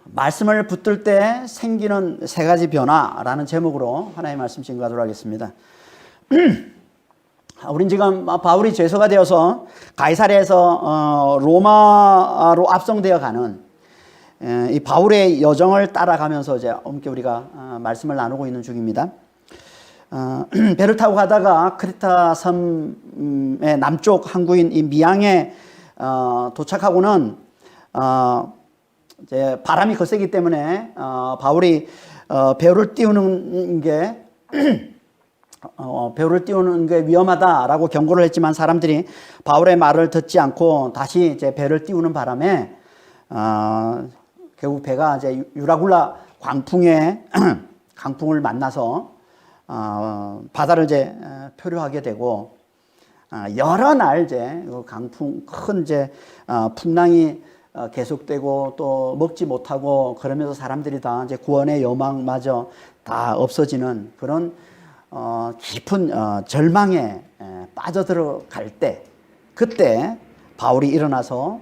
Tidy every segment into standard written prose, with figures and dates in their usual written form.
말씀을 붙들 때 생기는 세 가지 변화라는 제목으로 하나님의 말씀 증거하도록 하겠습니다. 우린 지금 바울이 죄수가 되어서 가이사랴에서 로마로 압송되어 가는 이 바울의 여정을 따라가면서 이제 함께 우리가 말씀을 나누고 있는 중입니다. 배를 타고 가다가 크레타 섬의 남쪽 항구인 이 미양에 도착하고는 이제 바람이 거세기 때문에 바울이 배를 띄우는 게 배를 띄우는 게 위험하다라고 경고를 했지만 사람들이 바울의 말을 듣지 않고 다시 이제 배를 띄우는 바람에 결국 배가 이제 유라굴라 강풍을 만나서 바다를 이제 표류하게 되고 여러 날 이제 강풍 큰 이제 풍랑이 계속되고 또 먹지 못하고 그러면서 사람들이 다 이제 구원의 여망마저 다 없어지는 그런 깊은 절망에 빠져들어갈 때 그때 바울이 일어나서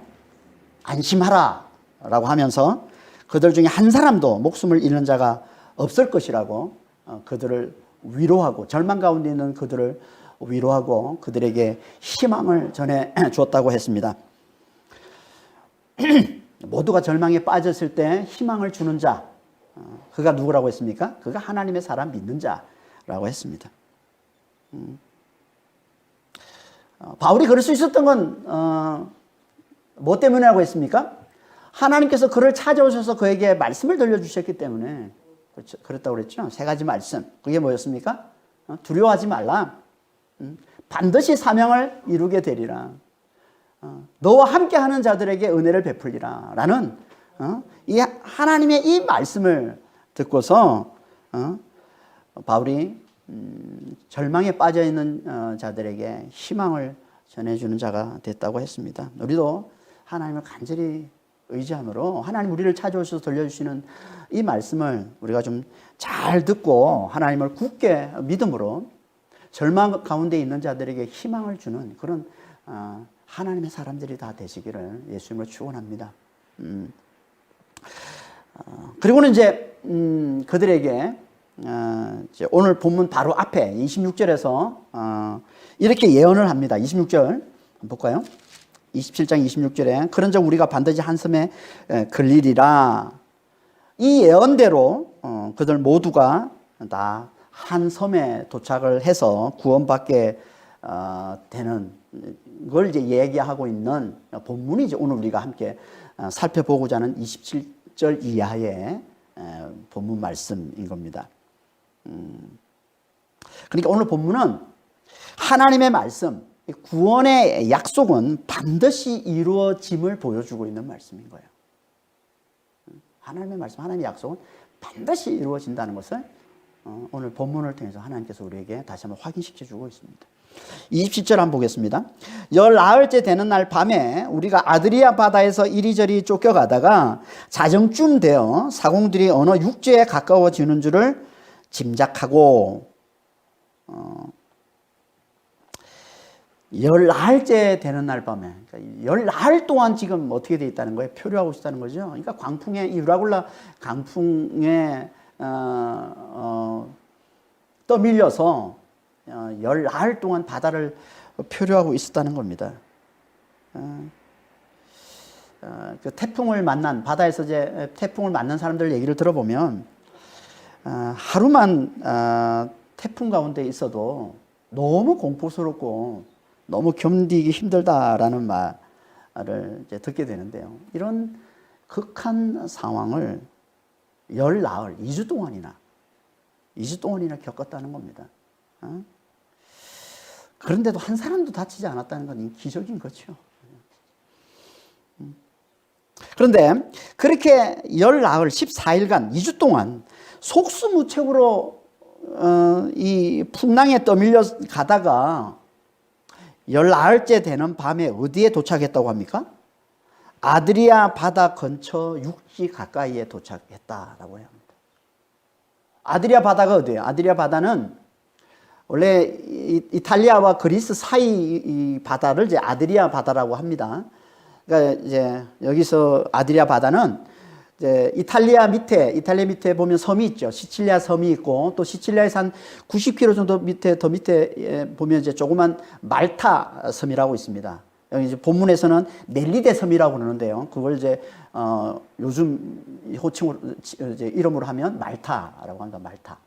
안심하라 라고 하면서 그들 중에 한 사람도 목숨을 잃는 자가 없을 것이라고 그들을 위로하고 절망 가운데 있는 그들을 위로하고 그들에게 희망을 전해 주었다고 했습니다. 모두가 절망에 빠졌을 때 희망을 주는 자, 그가 누구라고 했습니까? 그가 하나님의 사람 믿는 자라고 했습니다. 바울이 그럴 수 있었던 건 뭐 때문이라고 했습니까? 하나님께서 그를 찾아오셔서 그에게 말씀을 들려주셨기 때문에 그랬다고 그랬죠. 세 가지 말씀. 그게 뭐였습니까? 두려워하지 말라. 반드시 사명을 이루게 되리라. 너와 함께하는 자들에게 은혜를 베풀리라 라는 이 하나님의 이 말씀을 듣고서 바울이 절망에 빠져있는 자들에게 희망을 전해주는 자가 됐다고 했습니다. 우리도 하나님을 간절히 의지함으로 하나님 우리를 찾아오셔서 들려주시는 이 말씀을 우리가 좀 잘 듣고 하나님을 굳게 믿음으로 절망 가운데 있는 자들에게 희망을 주는 그런 하나님의 사람들이 다 되시기를 예수님으로 축원합니다. 그리고는 이제 그들에게 이제 오늘 본문 바로 앞에 26절에서 이렇게 예언을 합니다. 26절 한번 볼까요? 27장 26절에 그런즉 우리가 반드시 한 섬에 걸리리라. 이 예언대로 그들 모두가 다 한 섬에 도착을 해서 구원받게 되는 걸 이제 얘기하고 있는 본문이 이제 오늘 우리가 함께 살펴보고자 하는 27절 이하의 본문 말씀인 겁니다. 그러니까 오늘 본문은 하나님의 말씀, 구원의 약속은 반드시 이루어짐을 보여주고 있는 말씀인 거예요. 하나님의 말씀, 하나님의 약속은 반드시 이루어진다는 것을 오늘 본문을 통해서 하나님께서 우리에게 다시 한번 확인시켜 주고 있습니다. 27절 한번 보겠습니다. 19일째 되는 날 밤에 우리가 아드리아 바다에서 이리저리 쫓겨가다가 자정쯤 되어 사공들이 어느 육지에 가까워지는 줄을 짐작하고 19일째 되는 날 밤에 그러니까 19일 동안 지금 어떻게 되어 있다는 거예요? 표류하고 있다는 거죠. 그러니까 광풍에 유라굴라 강풍에 떠밀려서 19일 동안 바다를 표류하고 있었다는 겁니다. 그 태풍을 만난 바다에서 이제 태풍을 만난 사람들 얘기를 들어보면 하루만 태풍 가운데 있어도 너무 공포스럽고 너무 견디기 힘들다라는 말을 이제 듣게 되는데요. 이런 극한 상황을 19일, 2주 동안이나 겪었다는 겁니다. 그런데도 한 사람도 다치지 않았다는 건 기적인 거죠. 그런데 그렇게 19일, 14일간, 2주 동안 속수무책으로 이 풍랑에 떠밀려 가다가 19일째 되는 밤에 어디에 도착했다고 합니까? 아드리아 바다 근처 육지 가까이에 도착했다라고 합니다. 아드리아 바다가 어디예요? 아드리아 바다는 원래 이탈리아와 그리스 사이 이 바다를 이제 아드리아 바다라고 합니다. 그러니까 이제 여기서 아드리아 바다는 이제 이탈리아 밑에 보면 섬이 있죠. 시칠리아 섬이 있고, 또 시칠리아에서 한 90km 정도 더 밑에 보면 이제 조그만 말타 섬이라고 있습니다. 여기 이제 본문에서는 멜리데 섬이라고 그러는데요. 그걸 이제 요즘 호칭으로 이제 이름으로 하면 말타라고 합니다. 말타.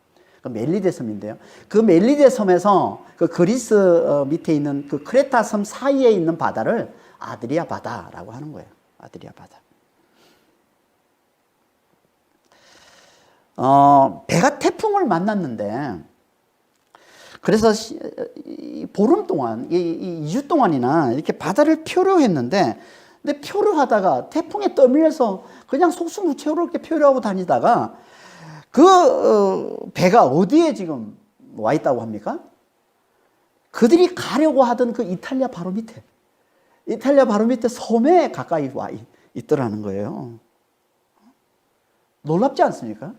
그 멜리데 섬인데요. 그 멜리데 섬에서 그 그리스 밑에 있는 그 크레타 섬 사이에 있는 바다를 아드리아 바다라고 하는 거예요. 아드리아 바다. 배가 태풍을 만났는데, 그래서 보름 동안, 2주 동안이나 이렇게 바다를 표류했는데, 근데 표류하다가 태풍에 떠밀려서 그냥 속수무책으로 표류하고 다니다가 그 배가 어디에 지금 와 있다고 합니까? 그들이 가려고 하던 그 이탈리아 바로 밑에 섬에 가까이 와 있더라는 거예요. 놀랍지 않습니까?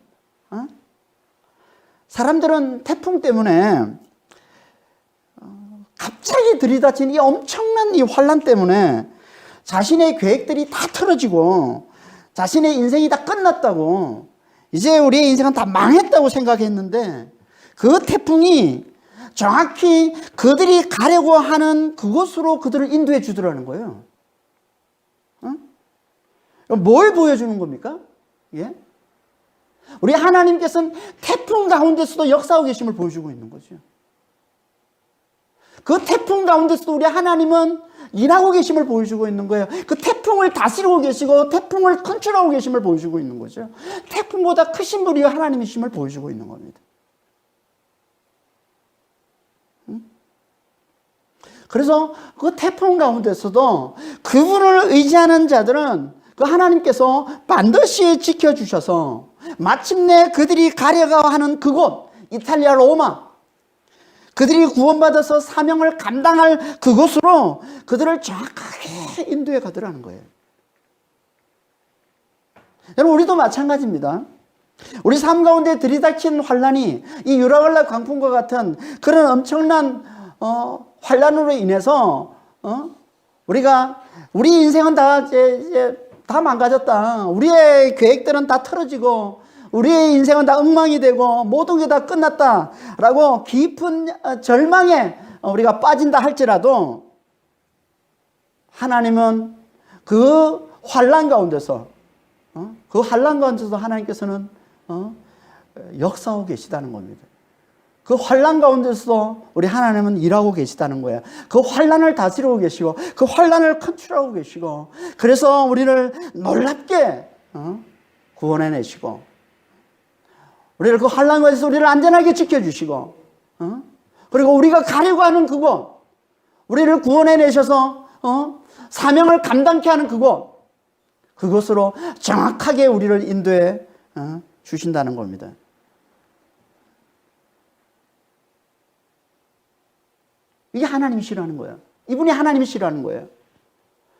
사람들은 태풍 때문에 갑자기 들이닥친 이 엄청난 이 환란 때문에 자신의 계획들이 다 틀어지고 자신의 인생이 다 끝났다고, 이제 우리의 인생은 다 망했다고 생각했는데, 그 태풍이 정확히 그들이 가려고 하는 그곳으로 그들을 인도해 주더라는 거예요. 뭘 보여주는 겁니까? 예? 우리 하나님께서는 태풍 가운데서도 역사하고 계심을 보여주고 있는 거죠. 그 태풍 가운데서도 우리 하나님은 일하고 계심을 보여주고 있는 거예요. 그 태풍을 다스리고 계시고 태풍을 컨트롤하고 계심을 보여주고 있는 거죠. 태풍보다 크신 분이 하나님이심을 보여주고 있는 겁니다. 그래서 그 태풍 가운데서도 그분을 의지하는 자들은 그 하나님께서 반드시 지켜주셔서 마침내 그들이 가려가 하는 그곳, 이탈리아 로마, 그들이 구원받아서 사명을 감당할 그곳으로 그들을 정확하게 인도해 가더라는 거예요. 여러분, 우리도 마찬가지입니다. 우리 삶 가운데 들이닥친 환란이 이 유라갈라 광풍과 같은 그런 엄청난 환란으로 인해서 우리가 우리 인생은 다 망가졌다, 우리의 계획들은 다 틀어지고 우리의 인생은 다 엉망이 되고 모든 게 다 끝났다라고 깊은 절망에 우리가 빠진다 할지라도, 하나님은 그 환란 가운데서 하나님께서는 역사하고 계시다는 겁니다. 그 환란 가운데서 우리 하나님은 일하고 계시다는 거예요. 그 환란을 다스리고 계시고 그 환란을 컨트롤하고 계시고, 그래서 우리를 놀랍게 구원해내시고, 우리를 그 환란 가운데서 우리를 안전하게 지켜주시고, 그리고 우리가 가려고 하는 그곳, 우리를 구원해내셔서 사명을 감당케 하는 그곳으로 정확하게 우리를 인도해 주신다는 겁니다. 이게 하나님이 싫어하는 거예요. 이분이 하나님이 싫어하는 거예요.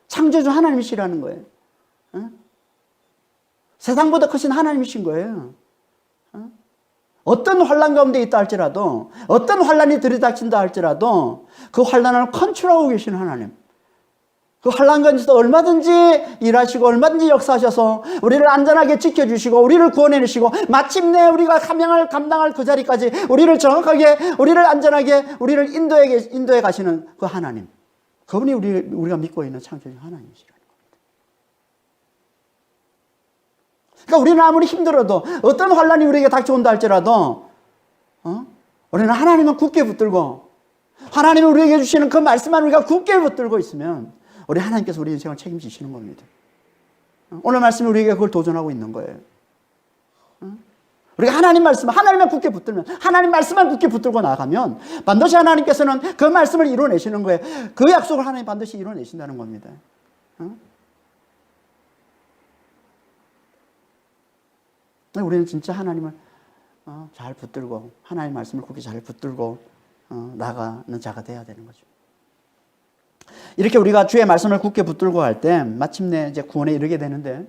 창조주 하나님이 싫어하는 거예요. 세상보다 크신 하나님이신 거예요. 어떤 환란 가운데 있다 할지라도, 어떤 환란이 들이닥친다 할지라도 그 환란을 컨트롤하고 계신 하나님, 그 환란 가운데서 얼마든지 일하시고 얼마든지 역사하셔서 우리를 안전하게 지켜주시고 우리를 구원해내시고 마침내 우리가 사명을 감당할 그 자리까지 우리를 정확하게, 우리를 안전하게, 우리를 인도해 가시는 그 하나님, 그분이 우리가 믿고 있는 창조주 하나님이시라는 겁니다. 그러니까 우리는 아무리 힘들어도, 어떤 환란이 우리에게 닥쳐온다 할지라도 우리는 하나님은 굳게 붙들고, 하나님이 우리에게 주시는 그 말씀만 우리가 굳게 붙들고 있으면 우리 하나님께서 우리 인생을 책임지시는 겁니다. 오늘 말씀이 우리에게 그걸 도전하고 있는 거예요. 우리가 하나님 하나님만 굳게 붙들면, 하나님 말씀만 굳게 붙들고 나가면 반드시 하나님께서는 그 말씀을 이루어내시는 거예요. 그 약속을 하나님 반드시 이루어내신다는 겁니다. 우리는 진짜 하나님을 잘 붙들고, 하나님 말씀을 굳게 잘 붙들고 나가는 자가 돼야 되는 거죠. 이렇게 우리가 주의 말씀을 굳게 붙들고 갈 때 마침내 이제 구원에 이르게 되는데,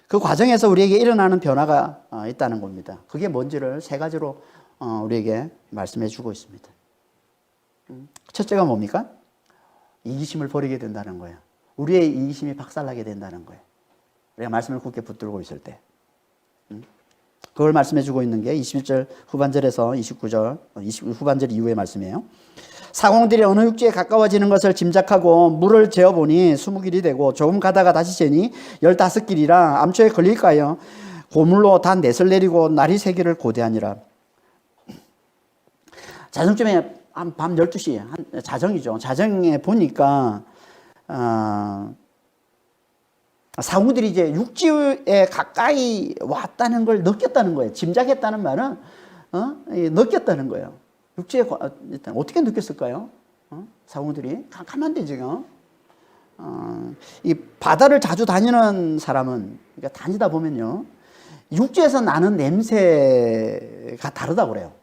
그 과정에서 우리에게 일어나는 변화가 있다는 겁니다. 그게 뭔지를 세 가지로 우리에게 말씀해 주고 있습니다. 첫째가 뭡니까? 이기심을 버리게 된다는 거예요. 우리의 이기심이 박살나게 된다는 거예요. 우리가 말씀을 굳게 붙들고 있을 때. 그걸 말씀해 주고 있는 게 21절 후반절에서 29절, 20 후반절 이후의 말씀이에요. 사공들이 어느 육지에 가까워지는 것을 짐작하고 물을 재어보니 20길이 되고 조금 가다가 다시 재니 15길이라 암초에 걸릴까요? 고물로 단 넷을 내리고 날이 세기를 고대하니라. 자정쯤에 한 밤 12시, 자정이죠. 자정에 보니까 사공들이 이제 육지에 가까이 왔다는 걸 느꼈다는 거예요. 짐작했다는 말은 느꼈다는 거예요. 육지에 일단 어떻게 느꼈을까요? 사공들이 캄캄한데 지금 이 바다를 자주 다니는 사람은 그러니까 다니다 보면요, 육지에서 나는 냄새가 다르다고 그래요.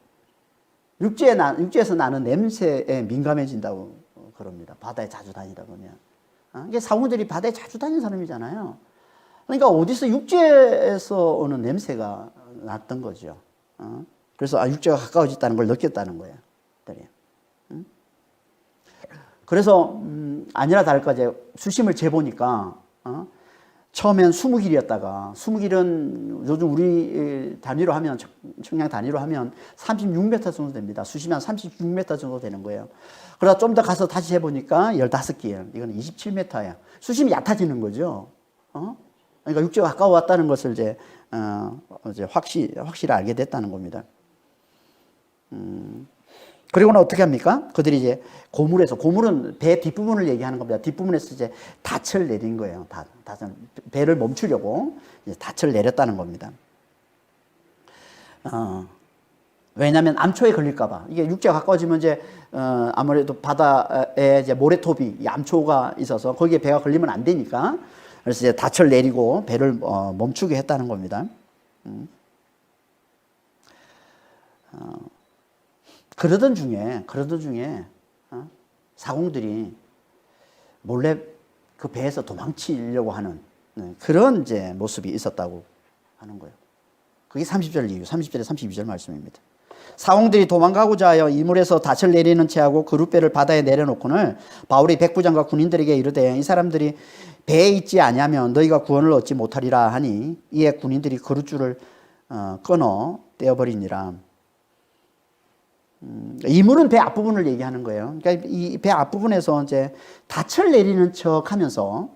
육지에서 나는 냄새에 민감해진다고 그럽니다. 바다에 자주 다니다 보면. 이게 사공들이 바다에 자주 다니는 사람이잖아요. 그러니까 어디서 육지에서 오는 냄새가 났던 거죠. 그래서 육지가 가까워졌다는 걸 느꼈다는 거예요. 그래서 아니라 다를까 이제 수심을 재보니까 처음엔 20길이었다가 20길은 요즘 우리 단위로 하면 청량 단위로 하면 36m 정도 됩니다. 수심이 한 36m 정도 되는 거예요. 그러다 좀 더 가서 다시 해보니까 15길. 이건 27m예요. 수심이 얕아지는 거죠. 그러니까 육지가 가까워 왔다는 것을 이제 확실히 알게 됐다는 겁니다. 그리고는 어떻게 합니까? 그들이 이제 고물은 배 뒷부분을 얘기하는 겁니다. 뒷부분에서 이제 닻을 내린 거예요. 배를 멈추려고 이제 닻을 내렸다는 겁니다. 왜냐하면 암초에 걸릴까봐. 이게 육지가 가까워지면 이제 아무래도 바다에 이제 모래톱이 이 암초가 있어서 거기에 배가 걸리면 안 되니까, 그래서 이제 닻을 내리고 배를 멈추게 했다는 겁니다. 그러던 중에 사공들이 몰래 그 배에서 도망치려고 하는 그런 이제 모습이 있었다고 하는 거예요. 그게 30절 이후, 30절에 32절 말씀입니다. 사공들이 도망가고자 하여 이물에서 닻을 내리는 채하고 그룻배를 바다에 내려놓고는 바울이 백부장과 군인들에게 이르되 이 사람들이 배에 있지 아니하면 너희가 구원을 얻지 못하리라 하니 이에 군인들이 그룻줄을 끊어 떼어버리니라. 이물은 배 앞부분을 얘기하는 거예요. 그러니까 이 배 앞부분에서 이제 닻을 내리는 척 하면서,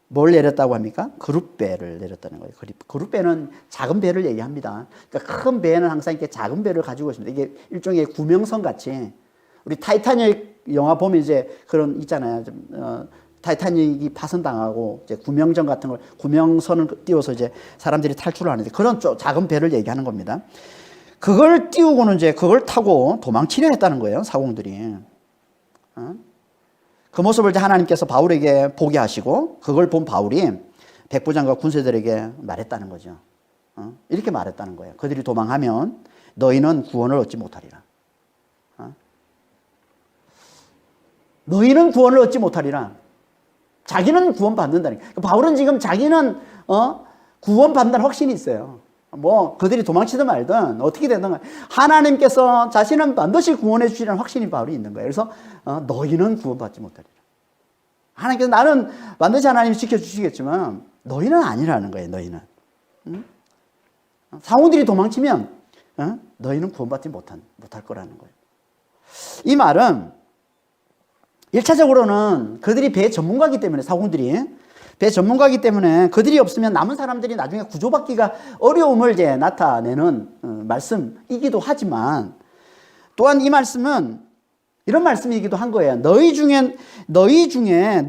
뭘 내렸다고 합니까? 그룻배를 내렸다는 거예요. 그룻배는 작은 배를 얘기합니다. 그러니까 큰 배는 항상 이렇게 작은 배를 가지고 있습니다. 이게 일종의 구명선 같이, 우리 타이타닉 영화 보면 이제 그런 있잖아요. 타이타닉이 파손당하고 이제 구명정 같은 걸, 구명선을 띄워서 이제 사람들이 탈출을 하는데 그런 작은 배를 얘기하는 겁니다. 그걸 띄우고는 이제 그걸 타고 도망치려 했다는 거예요, 사공들이. 그 모습을 이제 하나님께서 바울에게 보게 하시고 그걸 본 바울이 백부장과 군사들에게 말했다는 거죠. 이렇게 말했다는 거예요. 그들이 도망하면 너희는 구원을 얻지 못하리라. 너희는 구원을 얻지 못하리라. 자기는 구원받는다니까. 바울은 지금 자기는 구원받는다는 확신이 있어요. 뭐 그들이 도망치든 말든 어떻게 되든 하나님께서 자신은 반드시 구원해 주시라는 확신이 바울이 있는 거예요. 그래서 너희는 구원받지 못하리라. 하나님께서 나는 반드시 하나님이 지켜주시겠지만 너희는 아니라는 거예요. 너희는. 사공들이 도망치면 너희는 구원받지 못할 거라는 거예요. 이 말은 1차적으로는 그들이 배 전문가이기 때문에, 사공들이 배 전문가이기 때문에 그들이 없으면 남은 사람들이 나중에 구조받기가 어려움을 이제 나타내는 말씀이기도 하지만, 또한 이 말씀은 이런 말씀이기도 한 거예요. 너희 중에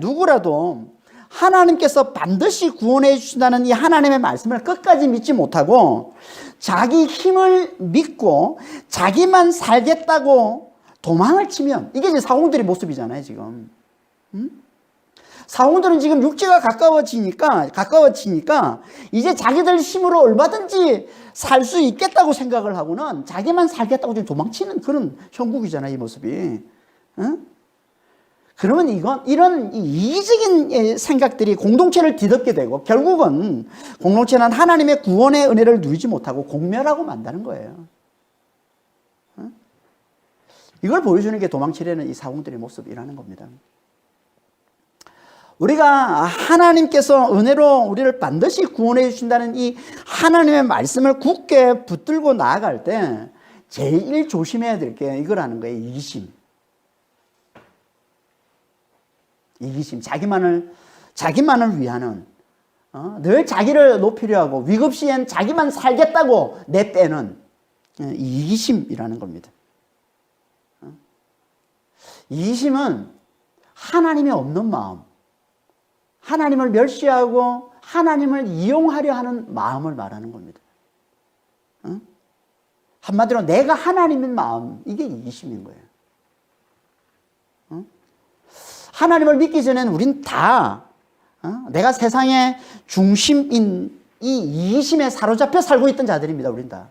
누구라도 하나님께서 반드시 구원해 주신다는 이 하나님의 말씀을 끝까지 믿지 못하고 자기 힘을 믿고 자기만 살겠다고 도망을 치면, 이게 이제 사공들의 모습이잖아요, 지금. 사공들은 지금 육지가 가까워지니까 이제 자기들 힘으로 얼마든지 살 수 있겠다고 생각을 하고는 자기만 살겠다고 지금 도망치는 그런 형국이잖아요, 이 모습이. 그러면 이런 이기적인 생각들이 공동체를 뒤덮게 되고 결국은 공동체는 하나님의 구원의 은혜를 누리지 못하고 공멸하고 만다는 거예요. 이걸 보여주는 게 도망치려는 이 사공들의 모습이라는 겁니다. 우리가 하나님께서 은혜로 우리를 반드시 구원해 주신다는 이 하나님의 말씀을 굳게 붙들고 나아갈 때 제일 조심해야 될 게 이거라는 거예요. 이기심. 이기심. 자기만을 위하는, 늘 자기를 높이려 하고 위급 시엔 자기만 살겠다고 내빼는 이기심이라는 겁니다. 이기심은 하나님이 없는 마음, 하나님을 멸시하고 하나님을 이용하려 하는 마음을 말하는 겁니다. 한마디로 내가 하나님인 마음, 이게 이기심인 거예요. 하나님을 믿기 전에는 우린 다 내가 세상의 중심인 이 이기심에 사로잡혀 살고 있던 자들입니다. 우린 다.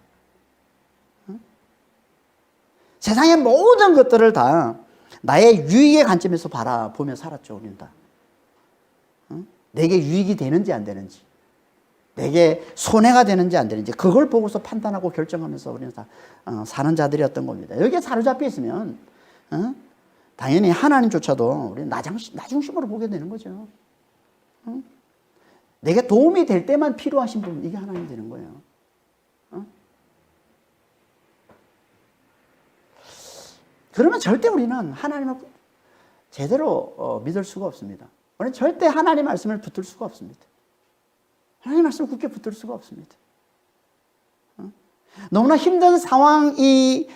세상의 모든 것들을 다 나의 유익의 관점에서 바라보며 살았죠. 우린 다. 내게 유익이 되는지 안 되는지, 내게 손해가 되는지 안 되는지 그걸 보고서 판단하고 결정하면서 우리는 다 사는 자들이었던 겁니다. 여기에 사로잡혀 있으면 당연히 하나님조차도 우리는 나 중심으로 보게 되는 거죠. 내게 도움이 될 때만 필요하신 분, 이게 하나님 되는 거예요. 그러면 절대 우리는 하나님을 제대로 믿을 수가 없습니다. 우리는 절대 하나님 말씀을 붙들 수가 없습니다. 하나님 말씀을 굳게 붙들 수가 없습니다. 너무나 힘든 상황이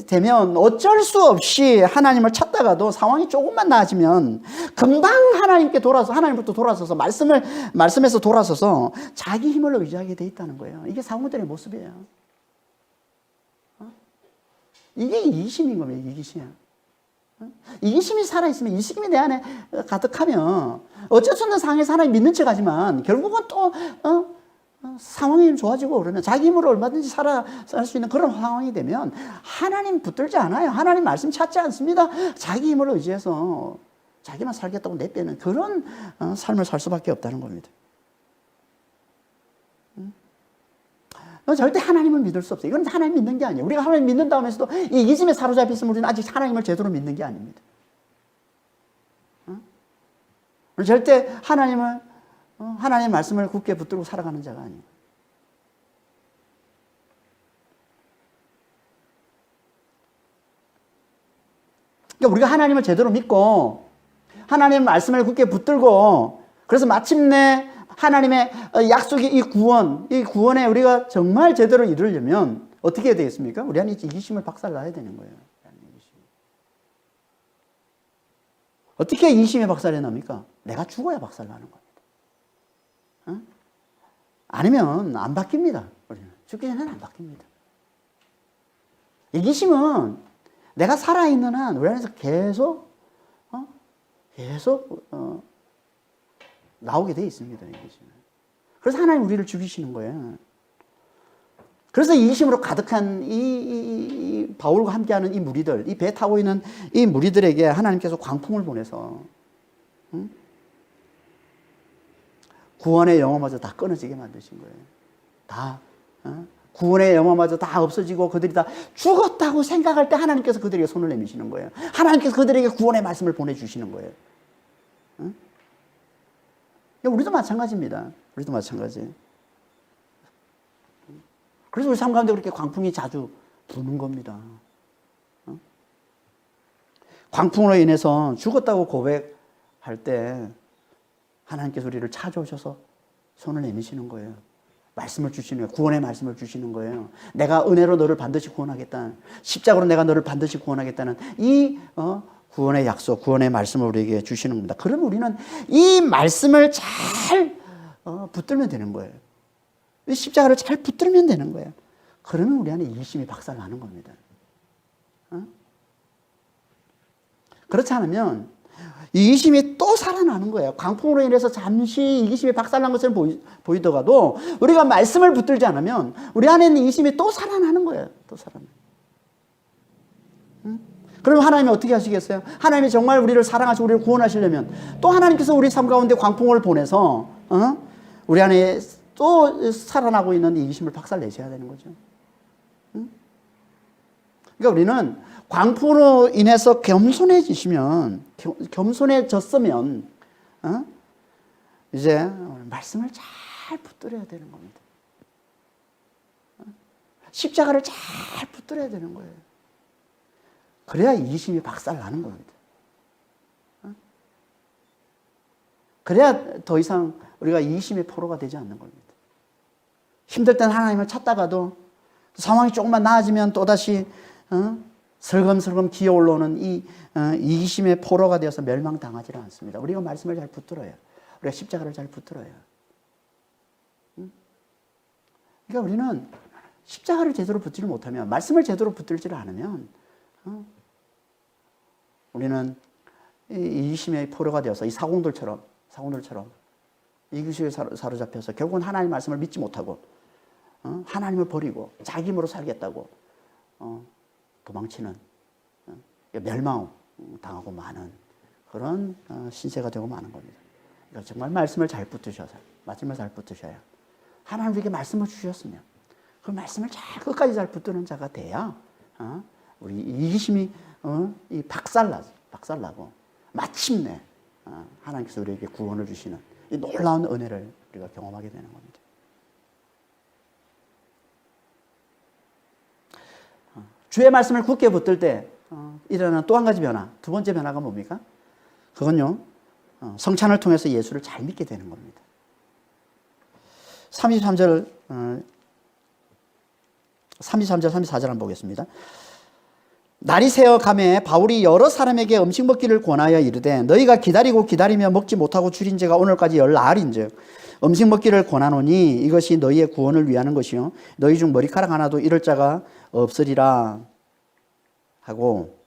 되면 어쩔 수 없이 하나님을 찾다가도 상황이 조금만 나아지면 금방 하나님께 돌아서, 하나님부터 돌아서서 말씀에서 돌아서서 자기 힘을 의지하게 돼 있다는 거예요. 이게 사람들의 모습이에요. 이게 이기심인 겁니다. 이기심. 이기심이 살아있으면, 이기심이 내 안에 가득하면 어쩔 수 없는 상황에서 하나님 믿는 척 하지만 결국은 또 상황이 좋아지고 그러면 자기 힘으로 얼마든지 살 수 있는 그런 상황이 되면 하나님 붙들지 않아요. 하나님 말씀 찾지 않습니다. 자기 힘을 의지해서 자기만 살겠다고 내빼는 그런 삶을 살 수밖에 없다는 겁니다. 절대 하나님을 믿을 수 없어요. 이건 하나님 믿는 게 아니에요. 우리가 하나님 믿는 다음에서도 이 이기심에 사로잡혀 있으면 우리는 아직 하나님을 제대로 믿는 게 아닙니다. 절대 하나님의 말씀을 굳게 붙들고 살아가는 자가 아니에요. 그러니까 우리가 하나님을 제대로 믿고 하나님의 말씀을 굳게 붙들고 그래서 마침내 하나님의 약속의 이 구원에 우리가 정말 제대로 이루려면 어떻게 해야 되겠습니까? 우리 안에 이기심을 박살나야 되는 거예요. 어떻게 이기심에 박살이 납니까? 내가 죽어야 박살나는 겁니다. 아니면 안 바뀝니다. 우리는 죽기 전에는 안 바뀝니다. 이기심은 내가 살아있는 한 우리 안에서 계속 나오게 돼 있습니다. 이기심은. 그래서 하나님 우리를 죽이시는 거예요. 그래서 이기심으로 가득한 이 바울과 함께하는 이 무리들, 이 배 타고 있는 이 무리들에게 하나님께서 광풍을 보내서 구원의 영혼마저 다 끊어지게 만드신 거예요. 다 구원의 영혼마저 다 없어지고 그들이 다 죽었다고 생각할 때 하나님께서 그들에게 손을 내미시는 거예요. 하나님께서 그들에게 구원의 말씀을 보내주시는 거예요. 우리도 마찬가지입니다. 우리도 마찬가지. 그래서 우리 삶 가운데 그렇게 광풍이 자주 부는 겁니다. 광풍으로 인해서 죽었다고 고백할 때 하나님께서 우리를 찾아오셔서 손을 내미시는 거예요. 말씀을 주시는 거예요. 구원의 말씀을 주시는 거예요. 내가 은혜로 너를 반드시 구원하겠다는, 십자가로 내가 너를 반드시 구원하겠다는 이 구원의 약속, 구원의 말씀을 우리에게 주시는 겁니다. 그러면 우리는 이 말씀을 잘 붙들면 되는 거예요. 이 십자가를 잘 붙들면 되는 거예요. 그러면 우리 안에 이기심이 박살나는 겁니다. 그렇지 않으면 이기심이 또 살아나는 거예요. 광풍으로 인해서 잠시 이기심이 박살난 것처럼 보이더라도 우리가 말씀을 붙들지 않으면 우리 안에 있는 이기심이 또 살아나는 거예요. 또 살아나요. 그럼 하나님이 어떻게 하시겠어요? 하나님이 정말 우리를 사랑하시고 우리를 구원하시려면 또 하나님께서 우리 삶 가운데 광풍을 보내서 우리 안에 또 살아나고 있는 이기심을 박살내셔야 되는 거죠. 그러니까 우리는 광풍으로 인해서 겸손해졌으면 이제 말씀을 잘 붙들어야 되는 겁니다. 십자가를 잘 붙들어야 되는 거예요. 그래야 이기심이 박살나는 겁니다. 그래야 더 이상 우리가 이기심의 포로가 되지 않는 겁니다. 힘들 땐 하나님을 찾다가도 상황이 조금만 나아지면 또다시 슬금슬금 기어 올라오는 이 이기심의 포로가 되어서 멸망당하지는 않습니다. 우리가 말씀을 잘 붙들어야, 우리가 십자가를 잘 붙들어야. 그러니까 우리는 십자가를 제대로 붙들지 못하면, 말씀을 제대로 붙들지를 않으면 우리는 이 이기심의 포로가 되어서 이 사공들처럼 이기심에 사로잡혀서 결국은 하나님의 말씀을 믿지 못하고 하나님을 버리고 자기 힘으로 살겠다고 도망치는, 멸망 당하고 마는 그런 신세가 되고 마는 겁니다. 그러니까 정말 말씀을 잘 붙드셔서, 말씀을 잘 붙드셔야, 하나님에게 말씀을 주셨으면 그 말씀을 잘 끝까지 잘 붙드는 자가 돼야 우리 이기심이 이 박살나고 마침내 하나님께서 우리에게 구원을 주시는 이 놀라운 은혜를 우리가 경험하게 되는 겁니다. 주의 말씀을 굳게 붙들 때 일어나는 또 한 가지 변화, 두 번째 변화가 뭡니까? 그건요, 성찬을 통해서 예수를 잘 믿게 되는 겁니다. 33절, 34절 한번 보겠습니다. 날이 새어 가매 바울이 여러 사람에게 음식 먹기를 권하여 이르되 너희가 기다리며 먹지 못하고 줄인 지가 오늘까지 열나흘인즉 음식 먹기를 권하노니 이것이 너희의 구원을 위하는 것이요 너희 중 머리카락 하나도 잃을 자가 없으리라 하고,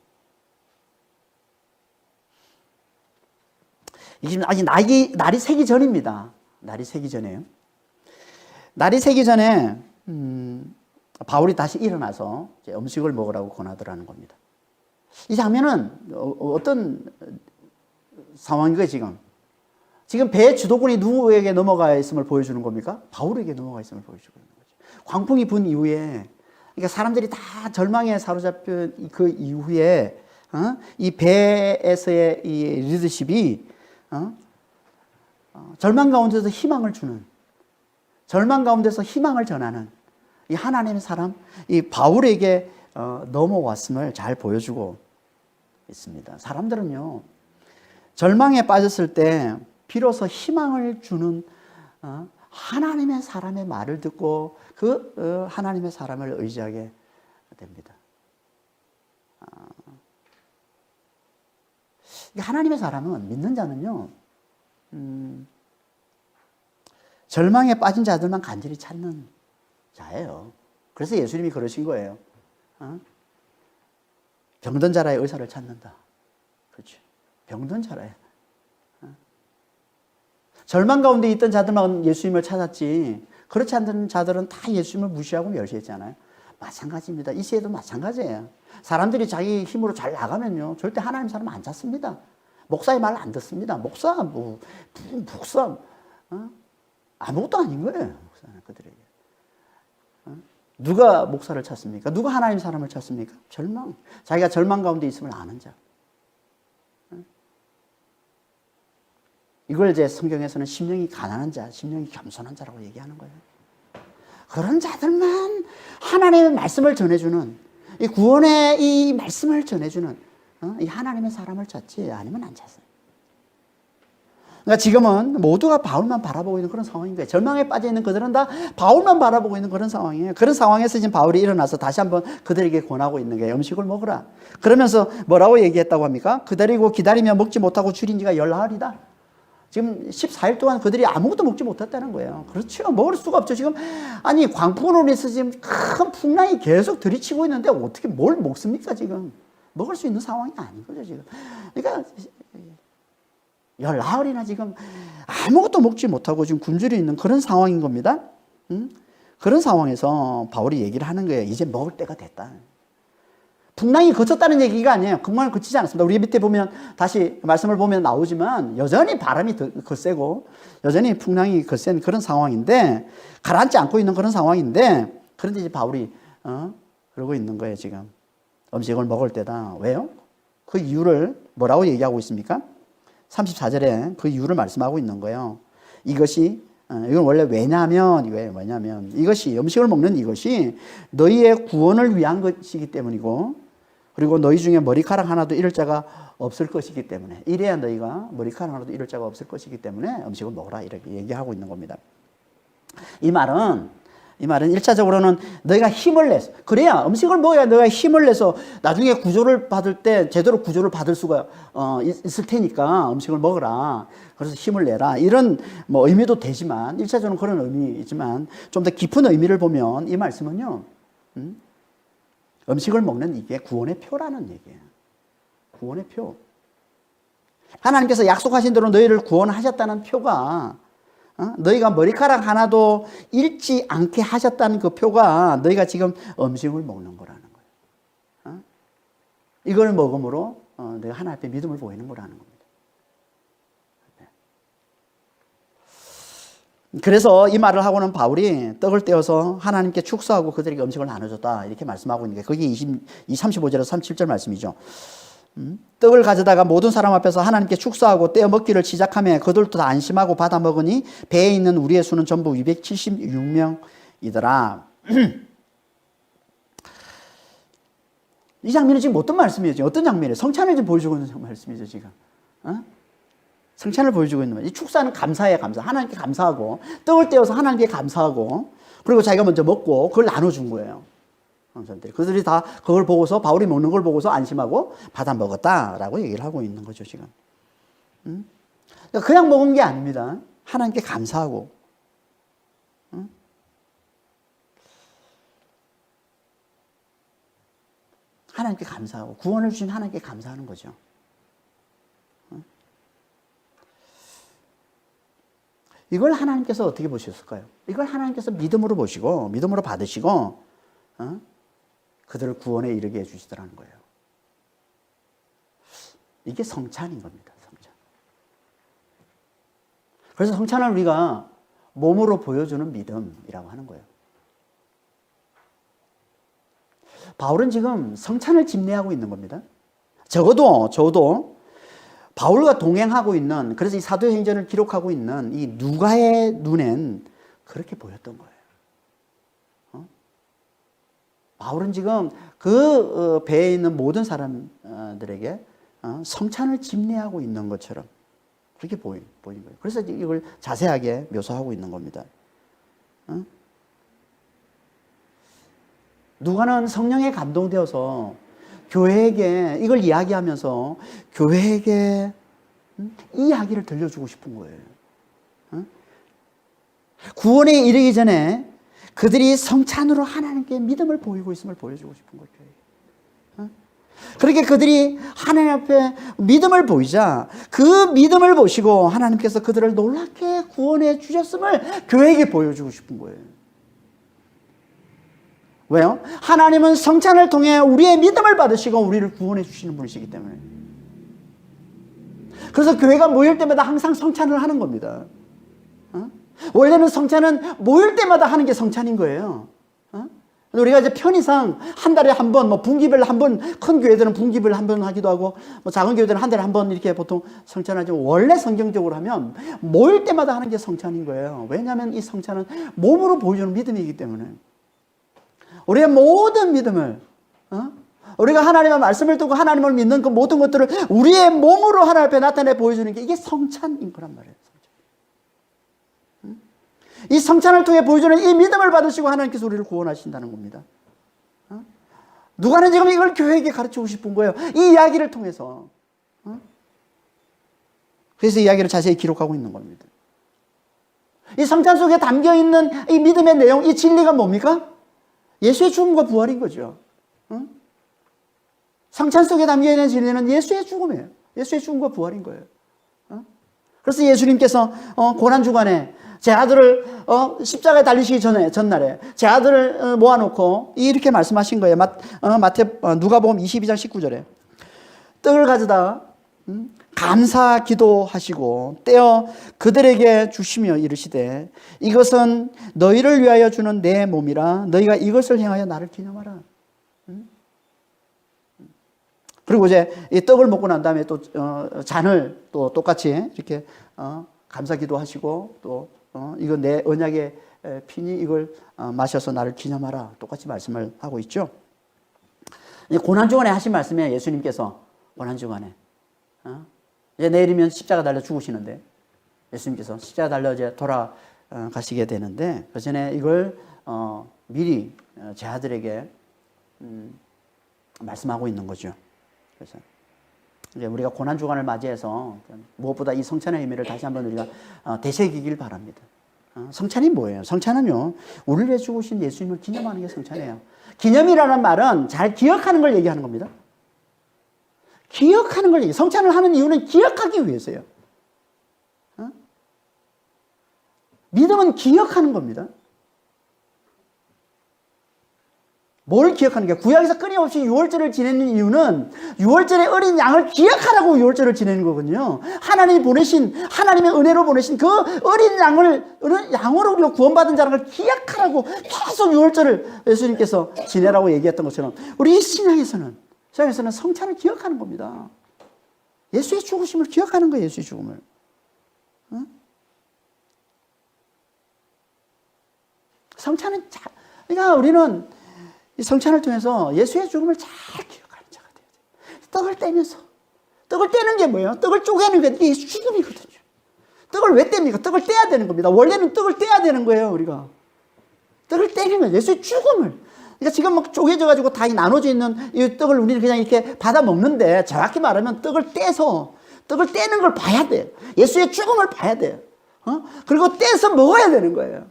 이게 지금 아직 날이 새기 전입니다. 날이 새기 전에요. 날이 새기 전에 바울이 다시 일어나서 이제 음식을 먹으라고 권하더라는 겁니다. 이 장면은 어떤 상황인가요, 지금? 지금 배의 주도권이 누구에게 넘어가 있음을 보여주는 겁니까? 바울에게 넘어가 있음을 보여주고 있는 거죠. 광풍이 분 이후에, 그러니까 사람들이 다 절망에 사로잡힌 그 이후에, 이 배에서의 이 리더십이, 절망 가운데서 희망을 주는, 절망 가운데서 희망을 전하는 이 하나님의 사람, 이 바울에게 넘어왔음을 잘 보여주고 있습니다. 사람들은요, 절망에 빠졌을 때 비로소 희망을 주는 하나님의 사람의 말을 듣고 그 하나님의 사람을 의지하게 됩니다. 하나님의 사람은, 믿는 자는요, 절망에 빠진 자들만 간절히 찾는 자예요. 그래서 예수님이 그러신 거예요. 병든 자라의 의사를 찾는다. 그렇죠. 병든 자라의. 절망 가운데 있던 자들만 예수님을 찾았지, 그렇지 않은 자들은 다 예수님을 무시하고 멸시했잖아요. 마찬가지입니다. 이 시대도 마찬가지예요. 사람들이 자기 힘으로 잘 나가면요, 절대 하나님 사람 안 찾습니다. 목사의 말 안 듣습니다. 목사, 아무것도 아닌 거예요. 목사는 그들에게. 누가 목사를 찾습니까? 누가 하나님 사람을 찾습니까? 절망. 자기가 절망 가운데 있음을 아는 자. 이걸 이제 성경에서는 심령이 가난한 자, 심령이 겸손한 자라고 얘기하는 거예요. 그런 자들만 하나님의 말씀을 전해주는, 이 구원의 이 말씀을 전해주는 이 하나님의 사람을 찾지, 아니면 안 찾아요. 그러니까 지금은 모두가 바울만 바라보고 있는 그런 상황인 거예요. 절망에 빠져 있는 그들은 다 바울만 바라보고 있는 그런 상황이에요. 그런 상황에서 지금 바울이 일어나서 다시 한번 그들에게 권하고 있는 게 음식을 먹으라. 그러면서 뭐라고 얘기했다고 합니까? 기다리며 먹지 못하고 줄인 지가 열나흘이다. 지금 14일 동안 그들이 아무것도 먹지 못했다는 거예요. 그렇죠. 먹을 수가 없죠. 지금, 아니, 광풍으로 인해서 지금 큰 풍랑이 계속 들이치고 있는데 어떻게 뭘 먹습니까, 지금? 먹을 수 있는 상황이 아닌 거죠, 지금. 그러니까, 열나흘이나 지금 아무것도 먹지 못하고 지금 굶주려 있는 그런 상황인 겁니다. 그런 상황에서 바울이 얘기를 하는 거예요. 이제 먹을 때가 됐다. 풍랑이 그쳤다는 얘기가 아니에요. 그만 그치지 않았습니다. 우리 밑에 보면, 다시 말씀을 보면 나오지만 여전히 바람이 거세고 여전히 풍랑이 거센 그런 상황인데, 가라앉지 않고 있는 그런 상황인데, 그런데 이제 바울이 그러고 있는 거예요. 지금 음식을 먹을 때다. 왜요? 그 이유를 뭐라고 얘기하고 있습니까? 34절에 그 이유를 말씀하고 있는 거예요. 이것이 이건 원래 왜냐면 이것이 음식을 먹는 이것이 너희의 구원을 위한 것이기 때문이고 그리고 너희 중에 머리카락 하나도 잃을 자가 없을 것이기 때문에 이래야 너희가 머리카락 하나도 잃을 자가 없을 것이기 때문에 음식을 먹으라 이렇게 얘기하고 있는 겁니다. 이 말은 1차적으로는 너희가 힘을 내서 그래야 음식을 먹어야 너희가 힘을 내서 나중에 구조를 받을 때 제대로 구조를 받을 수가 있을 테니까 음식을 먹으라. 그래서 힘을 내라. 이런 뭐 의미도 되지만 1차적으로는 그런 의미이지만 좀 더 깊은 의미를 보면 이 말씀은요. 음식을 먹는 이게 구원의 표라는 얘기예요. 구원의 표. 하나님께서 약속하신 대로 너희를 구원하셨다는 표가 너희가 머리카락 하나도 잃지 않게 하셨다는 그 표가 너희가 지금 음식을 먹는 거라는 거예요. 이걸 먹음으로 내가 하나님 앞에 믿음을 보이는 거라는 겁니다. 그래서 이 말을 하고는 바울이 떡을 떼어서 하나님께 축사하고 그들에게 음식을 나눠줬다 이렇게 말씀하고 있는 게 그게 35절에서 37절 말씀이죠. 떡을 가져다가 모든 사람 앞에서 하나님께 축사하고 떼어 먹기를 시작하며 그들도 다 안심하고 받아 먹으니 배에 있는 우리의 수는 전부 276명이더라. 이 장면은 지금 어떤 말씀이죠? 어떤 장면이에요? 성찬을 지금 보여주고 있는 말씀이죠, 지금. 성찬을 보여주고 있는 거예요. 이 축사는 감사예요, 감사. 하나님께 감사하고 떡을 떼어서 하나님께 감사하고 그리고 자기가 먼저 먹고 그걸 나눠준 거예요. 그들이 다 그걸 보고서 바울이 먹는 걸 보고서 안심하고 받아 먹었다라고 얘기를 하고 있는 거죠, 지금. 그냥 먹은 게 아닙니다. 하나님께 감사하고. 하나님께 감사하고 구원을 주신 하나님께 감사하는 거죠. 이걸 하나님께서 어떻게 보셨을까요? 이걸 하나님께서 믿음으로 보시고 믿음으로 받으시고 그들을 구원에 이르게 해주시더라는 거예요. 이게 성찬인 겁니다. 성찬. 그래서 성찬을 우리가 몸으로 보여주는 믿음이라고 하는 거예요. 바울은 지금 성찬을 집례하고 있는 겁니다. 적어도 바울과 동행하고 있는 그래서 이 사도행전을 기록하고 있는 이 누가의 눈엔 그렇게 보였던 거예요. 바울은 지금 그 배에 있는 모든 사람들에게 성찬을 집례하고 있는 것처럼 그렇게 보인 거예요. 그래서 이걸 자세하게 묘사하고 있는 겁니다. 누가는 성령에 감동되어서 교회에게 이걸 이야기하면서 교회에게 이 이야기를 들려주고 싶은 거예요. 구원에 이르기 전에 그들이 성찬으로 하나님께 믿음을 보이고 있음을 보여주고 싶은 거예요. 그렇게 그들이 하나님 앞에 믿음을 보이자 그 믿음을 보시고 하나님께서 그들을 놀랍게 구원해 주셨음을 교회에게 보여주고 싶은 거예요. 왜요? 하나님은 성찬을 통해 우리의 믿음을 받으시고 우리를 구원해 주시는 분이시기 때문에. 그래서 교회가 모일 때마다 항상 성찬을 하는 겁니다. 원래는 성찬은 모일 때마다 하는 게 성찬인 거예요. 우리가 이제 편의상 한 달에 한 번, 뭐 분기별 한 번, 큰 교회들은 분기별 한 번 하기도 하고, 뭐 작은 교회들은 한 달에 한 번 이렇게 보통 성찬하지만 원래 성경적으로 하면 모일 때마다 하는 게 성찬인 거예요. 왜냐하면 이 성찬은 몸으로 보여주는 믿음이기 때문에. 우리의 모든 믿음을, 우리가 하나님의 말씀을 듣고 하나님을 믿는 그 모든 것들을 우리의 몸으로 하나님 앞에 나타내 보여주는 게 이게 성찬인 거란 말이에요. 이 성찬을 통해 보여주는 이 믿음을 받으시고 하나님께서 우리를 구원하신다는 겁니다. 누가는 지금 이걸 교회에게 가르치고 싶은 거예요. 이 이야기를 통해서. 그래서 이 이야기를 자세히 기록하고 있는 겁니다. 이 성찬 속에 담겨있는 이 믿음의 내용, 이 진리가 뭡니까? 예수의 죽음과 부활인 거죠. 성찬 속에 담겨있는 진리는 예수의 죽음이에요. 예수의 죽음과 부활인 거예요. 그래서 예수님께서 고난주간에 제 아들을 십자가에 달리시기 전날에 제 아들을 모아놓고 이렇게 말씀하신 거예요. 누가복음 22장 19절에 떡을 가져다 감사 기도하시고 떼어 그들에게 주시며 이르시되 이것은 너희를 위하여 주는 내 몸이라 너희가 이것을 행하여 나를 기념하라. 그리고 이제 이 떡을 먹고 난 다음에 또 잔을 또 똑같이 이렇게 감사기도 하시고 또 이거 내 언약의 피니 이걸 마셔서 나를 기념하라 똑같이 말씀을 하고 있죠. 고난주간에 하신 말씀이에요. 예수님께서 고난주간에 이제 내일이면 십자가 달려 죽으시는데 예수님께서 십자가 달려 이제 돌아가시게 되는데 그 전에 이걸 미리 제 아들에게 말씀하고 있는 거죠. 그래서 이제 우리가 고난주간을 맞이해서 무엇보다 이 성찬의 의미를 다시 한번 우리가 되새기길 바랍니다. 성찬이 뭐예요? 성찬은요, 우리를 위해 죽으신 예수님을 기념하는 게 성찬이에요. 기념이라는 말은 잘 기억하는 걸 얘기하는 겁니다. 기억하는 걸 성찬을 하는 이유는 기억하기 위해서요. 믿음은 기억하는 겁니다. 뭘 기억하는 게 구약에서 끊임없이 유월절을 지내는 이유는 유월절의 어린 양을 기억하라고 유월절을 지내는 거거든요. 하나님이 보내신 하나님의 은혜로 보내신 그 어린 양으로 우리가 구원받은 자라는 걸 기억하라고 계속 유월절을 예수님께서 지내라고 얘기했던 것처럼 우리 신앙에서는 성찬을 기억하는 겁니다. 예수의 죽으심을 기억하는 거예요. 예수의 죽음을. 성찬은 그러니까 우리는 이 성찬을 통해서 예수의 죽음을 잘 기억하는 자가 돼야 돼요. 떡을 떼면서 떡을 떼는 게 뭐예요? 떡을 쪼개는 게 이게 죽음이거든요. 떡을 왜 뗍니까? 떡을 떼야 되는 겁니다. 원래는 떡을 떼야 되는 거예요. 우리가 떡을 떼는 거예요. 예수의 죽음을. 그러니까 지금 막 쪼개져 가지고 다 나눠져 있는 이 떡을 우리는 그냥 이렇게 받아 먹는데 정확히 말하면 떡을 떼서 떡을 떼는 걸 봐야 돼요. 예수의 죽음을 봐야 돼요. 그리고 떼서 먹어야 되는 거예요.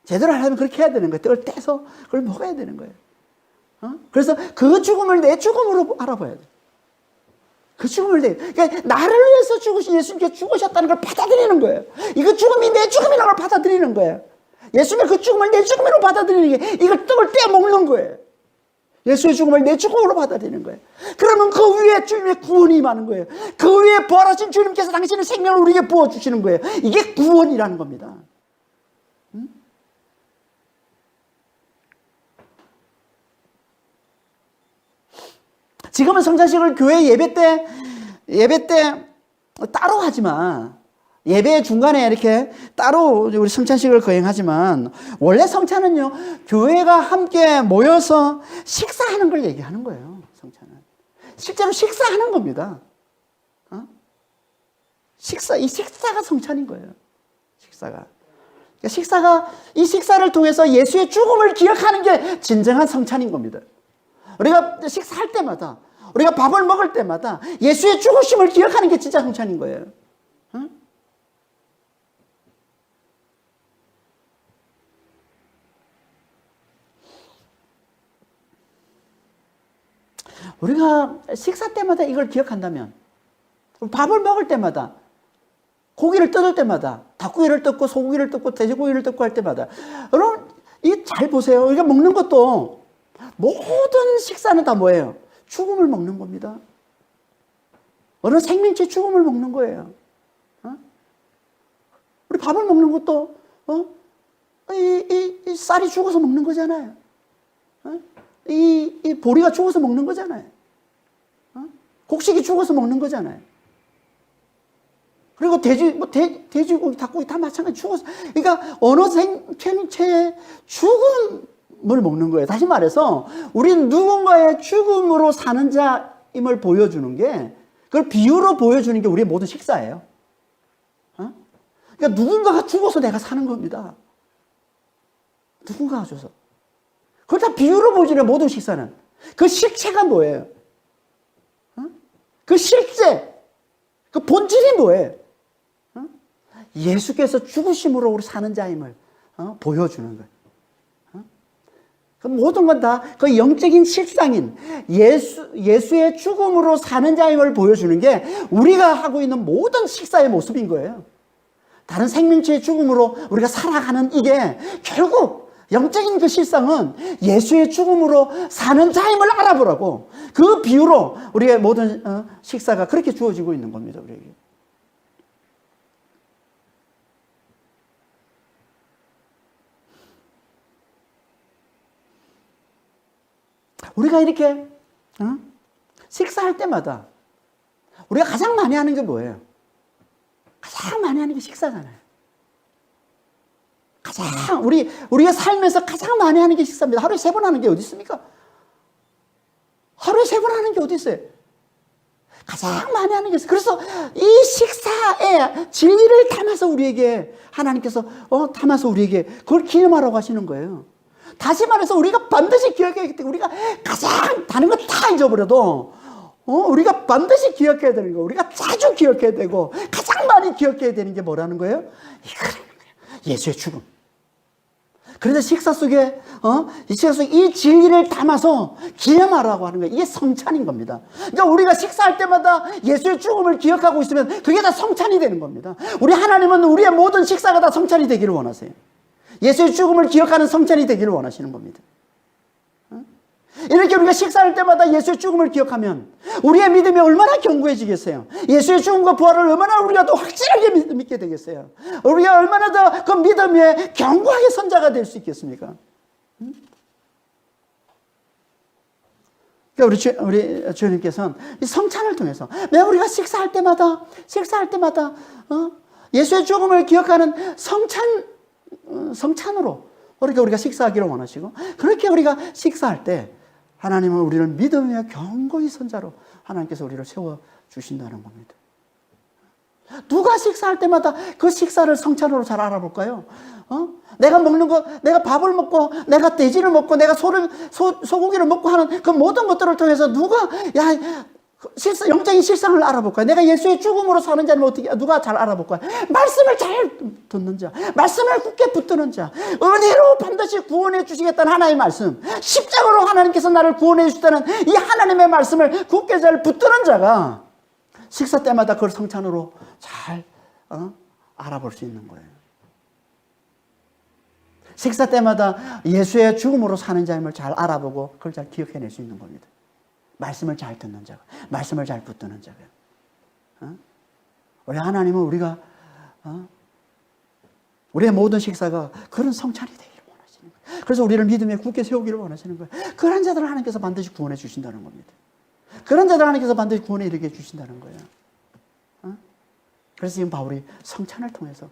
제대로 하려면 그렇게 해야 되는 거예요. 떡을 떼서 그걸 먹어야 되는 거예요. 그래서 그 죽음을 내 죽음으로 알아봐야 돼요. 그 죽음을 그러니까 나를 위해서 죽으신 예수님께서 죽으셨다는 걸 받아들이는 거예요. 이거 죽음이 내 죽음이라는 걸 받아들이는 거예요. 예수님의 그 죽음을 내 죽음으로 받아들이는 게 이걸 떡을 떼어 먹는 거예요. 예수의 죽음을 내 죽음으로 받아들이는 거예요. 그러면 그 위에 주님의 구원이 임하는 거예요. 그 위에 부활하신 주님께서 당신의 생명을 우리에게 부어주시는 거예요. 이게 구원이라는 겁니다. 지금은 성찬식을 교회 예배 때 따로 하지만 예배 중간에 이렇게 따로 우리 성찬식을 거행하지만 원래 성찬은요 교회가 함께 모여서 식사하는 걸 얘기하는 거예요. 성찬은 실제로 식사하는 겁니다. 이 식사가 성찬인 거예요. 이 식사를 통해서 예수의 죽음을 기억하는 게 진정한 성찬인 겁니다. 우리가 식사할 때마다 우리가 밥을 먹을 때마다 예수의 죽으심을 기억하는 게 진짜 성찬인 거예요. 우리가 식사 때마다 이걸 기억한다면 밥을 먹을 때마다 고기를 뜯을 때마다 닭고기를 뜯고 소고기를 뜯고 돼지고기를 뜯고 할 때마다 여러분 잘 보세요. 우리가 먹는 것도 모든 식사는 다 뭐예요? 죽음을 먹는 겁니다. 어느 생명체 죽음을 먹는 거예요. 우리 밥을 먹는 것도 이 쌀이 죽어서 먹는 거잖아요. 이 보리가 죽어서 먹는 거잖아요. 곡식이 죽어서 먹는 거잖아요. 그리고 돼지고기, 닭고기 다 마찬가지 죽어서. 그러니까 어느 생명체의 죽음을 먹는 거예요. 다시 말해서 우리는 누군가의 죽음으로 사는 자임을 보여주는 게 그걸 비유로 보여주는 게 우리의 모든 식사예요. 그러니까 누군가가 죽어서 내가 사는 겁니다. 누군가가 죽어서. 그걸 다 비유로 보여주는 모든 식사는. 그 실체가 뭐예요? 그 실제, 그 본질이 뭐예요? 예수께서 죽으심으로 우리 사는 자임을 보여주는 거예요. 그 모든 건 다 그 영적인 실상인 예수의 죽음으로 사는 자임을 보여주는 게 우리가 하고 있는 모든 식사의 모습인 거예요. 다른 생명체의 죽음으로 우리가 살아가는 이게 결국 영적인 그 실상은 예수의 죽음으로 사는 자임을 알아보라고 그 비유로 우리의 모든 식사가 그렇게 주어지고 있는 겁니다. 우리에게. 우리가 이렇게 식사할 때마다 우리가 가장 많이 하는 게 뭐예요? 가장 많이 하는 게 식사잖아요. 가장 우리가 살면서 가장 많이 하는 게 식사입니다. 하루에 3번 하는 게 어디 있습니까? 하루에 3번 하는 게 어디 있어요? 가장 많이 하는 게 있어요. 그래서 이 식사에 진리를 담아서 우리에게 하나님께서 담아서 우리에게 그걸 기념하라고 하시는 거예요. 다시 말해서 우리가 반드시 기억해야 되기 때문에 우리가 가장 다른 거 다 잊어버려도 우리가 반드시 기억해야 되는 거, 우리가 자주 기억해야 되고 가장 많이 기억해야 되는 게 뭐라는 거예요? 이거라는 거예요. 예수의 죽음. 그래서 식사 속에 이 식사 속에 이 진리를 담아서 기념하라고 하는 거예요. 이게 성찬인 겁니다. 그러니까 우리가 식사할 때마다 예수의 죽음을 기억하고 있으면 그게 다 성찬이 되는 겁니다. 우리 하나님은 우리의 모든 식사가 다 성찬이 되기를 원하세요. 예수의 죽음을 기억하는 성찬이 되기를 원하시는 겁니다. 이렇게 우리가 식사할 때마다 예수의 죽음을 기억하면 우리의 믿음이 얼마나 견고해지겠어요. 예수의 죽음과 부활을 얼마나 우리가 더 확실하게 믿게 되겠어요. 우리가 얼마나 더 그 믿음에 견고하게 선자가 될 수 있겠습니까? 그러니까 우리 주님께서는 이 성찬을 통해서 매일 우리가 식사할 때마다 예수의 죽음을 기억하는 성찬으로 그렇게 우리가 식사하기를 원하시고, 그렇게 우리가 식사할 때 하나님은 우리를 믿음의 견고히 선자로 하나님께서 우리를 세워주신다는 겁니다. 누가 식사할 때마다 그 식사를 성찬으로 잘 알아볼까요? 내가 먹는 거, 내가 밥을 먹고, 내가 돼지를 먹고, 내가 소고기를 먹고 하는 그 모든 것들을 통해서 누가, 영적인 실상을 알아볼까요? 내가 예수의 죽음으로 사는 자는 누가 잘 알아볼까요? 말씀을 잘 듣는 자, 말씀을 굳게 붙드는 자, 은혜로 반드시 구원해 주시겠다는 하나님의 말씀, 십자가로 하나님께서 나를 구원해 주시다는 이 하나님의 말씀을 굳게 잘 붙드는 자가 식사 때마다 그걸 성찬으로 잘 알아볼 수 있는 거예요. 식사 때마다 예수의 죽음으로 사는 자임을 잘 알아보고 그걸 잘 기억해낼 수 있는 겁니다. 말씀을 잘 듣는 자가, 말씀을 잘 붙드는 자가. 우리 하나님은 우리가 우리의 모든 식사가 그런 성찬이 되기를 원하시는 거예요. 그래서 우리를 믿음에 굳게 세우기를 원하시는 거예요. 그런 자들을 하나님께서 반드시 구원해 주신다는 겁니다. 그런 자들 하나님께서 반드시 구원에 이르게 해주신다는 거예요. 그래서 지금 바울이 성찬을 통해서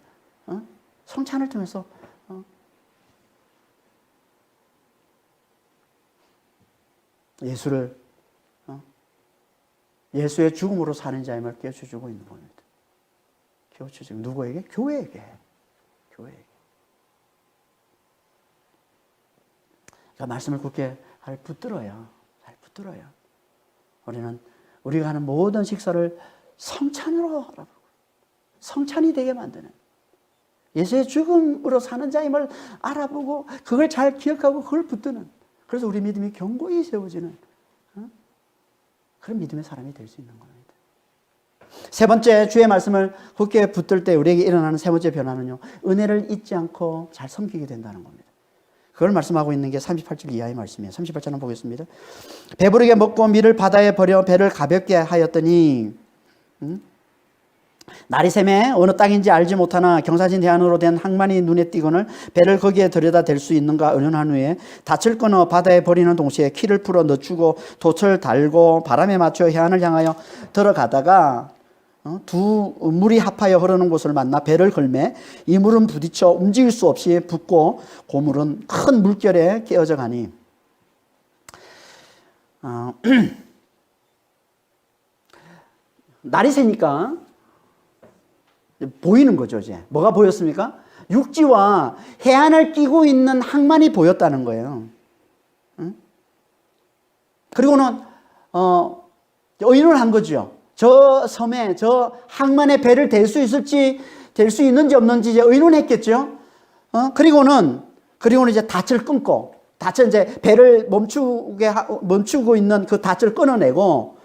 예수의 죽음으로 사는 자임을 깨우쳐주고 있는 겁니다. 깨우쳐주고 누구에게? 교회에게. 그러니까 말씀을 굳게 잘 붙들어요. 우리가 하는 모든 식사를 성찬으로 알아보고 성찬이 되게 만드는, 예수의 죽음으로 사는 자임을 알아보고 그걸 잘 기억하고 그걸 붙드는, 그래서 우리 믿음이 견고히 세워지는 그런 믿음의 사람이 될 수 있는 겁니다. 세 번째, 주의 말씀을 굳게 붙들 때 우리에게 일어나는 세 번째 변화는요, 은혜를 잊지 않고 잘 섬기게 된다는 겁니다. 그걸 말씀하고 있는 게 38절 이하의 말씀이에요. 38절 한번 보겠습니다. 배부르게 먹고 밀을 바다에 버려 배를 가볍게 하였더니 날이 새매 어느 땅인지 알지 못하나 경사진 대안으로 된 항만이 눈에 띄거늘 배를 거기에 들여다 댈 수 있는가 의논한 후에 닻을 끊어 바다에 버리는 동시에 키를 풀어 늦추고 돛을 달고 바람에 맞춰 해안을 향하여 들어가다가 두 물이 합하여 흐르는 곳을 만나 배를 걸매 이 물은 부딪혀 움직일 수 없이 붓고 고물은 큰 물결에 깨어져 가니 날이 새니까 보이는 거죠. 이제 뭐가 보였습니까? 육지와 해안을 끼고 있는 항만이 보였다는 거예요. 그리고는 의논을 한 거죠. 저 섬에 저 항만에 배를 댈 수 있는지 없는지 이제 의논했겠죠. 그리고는 이제 닻을 끊고 이제 배를 멈추고 있는 그 닻을 끊어내고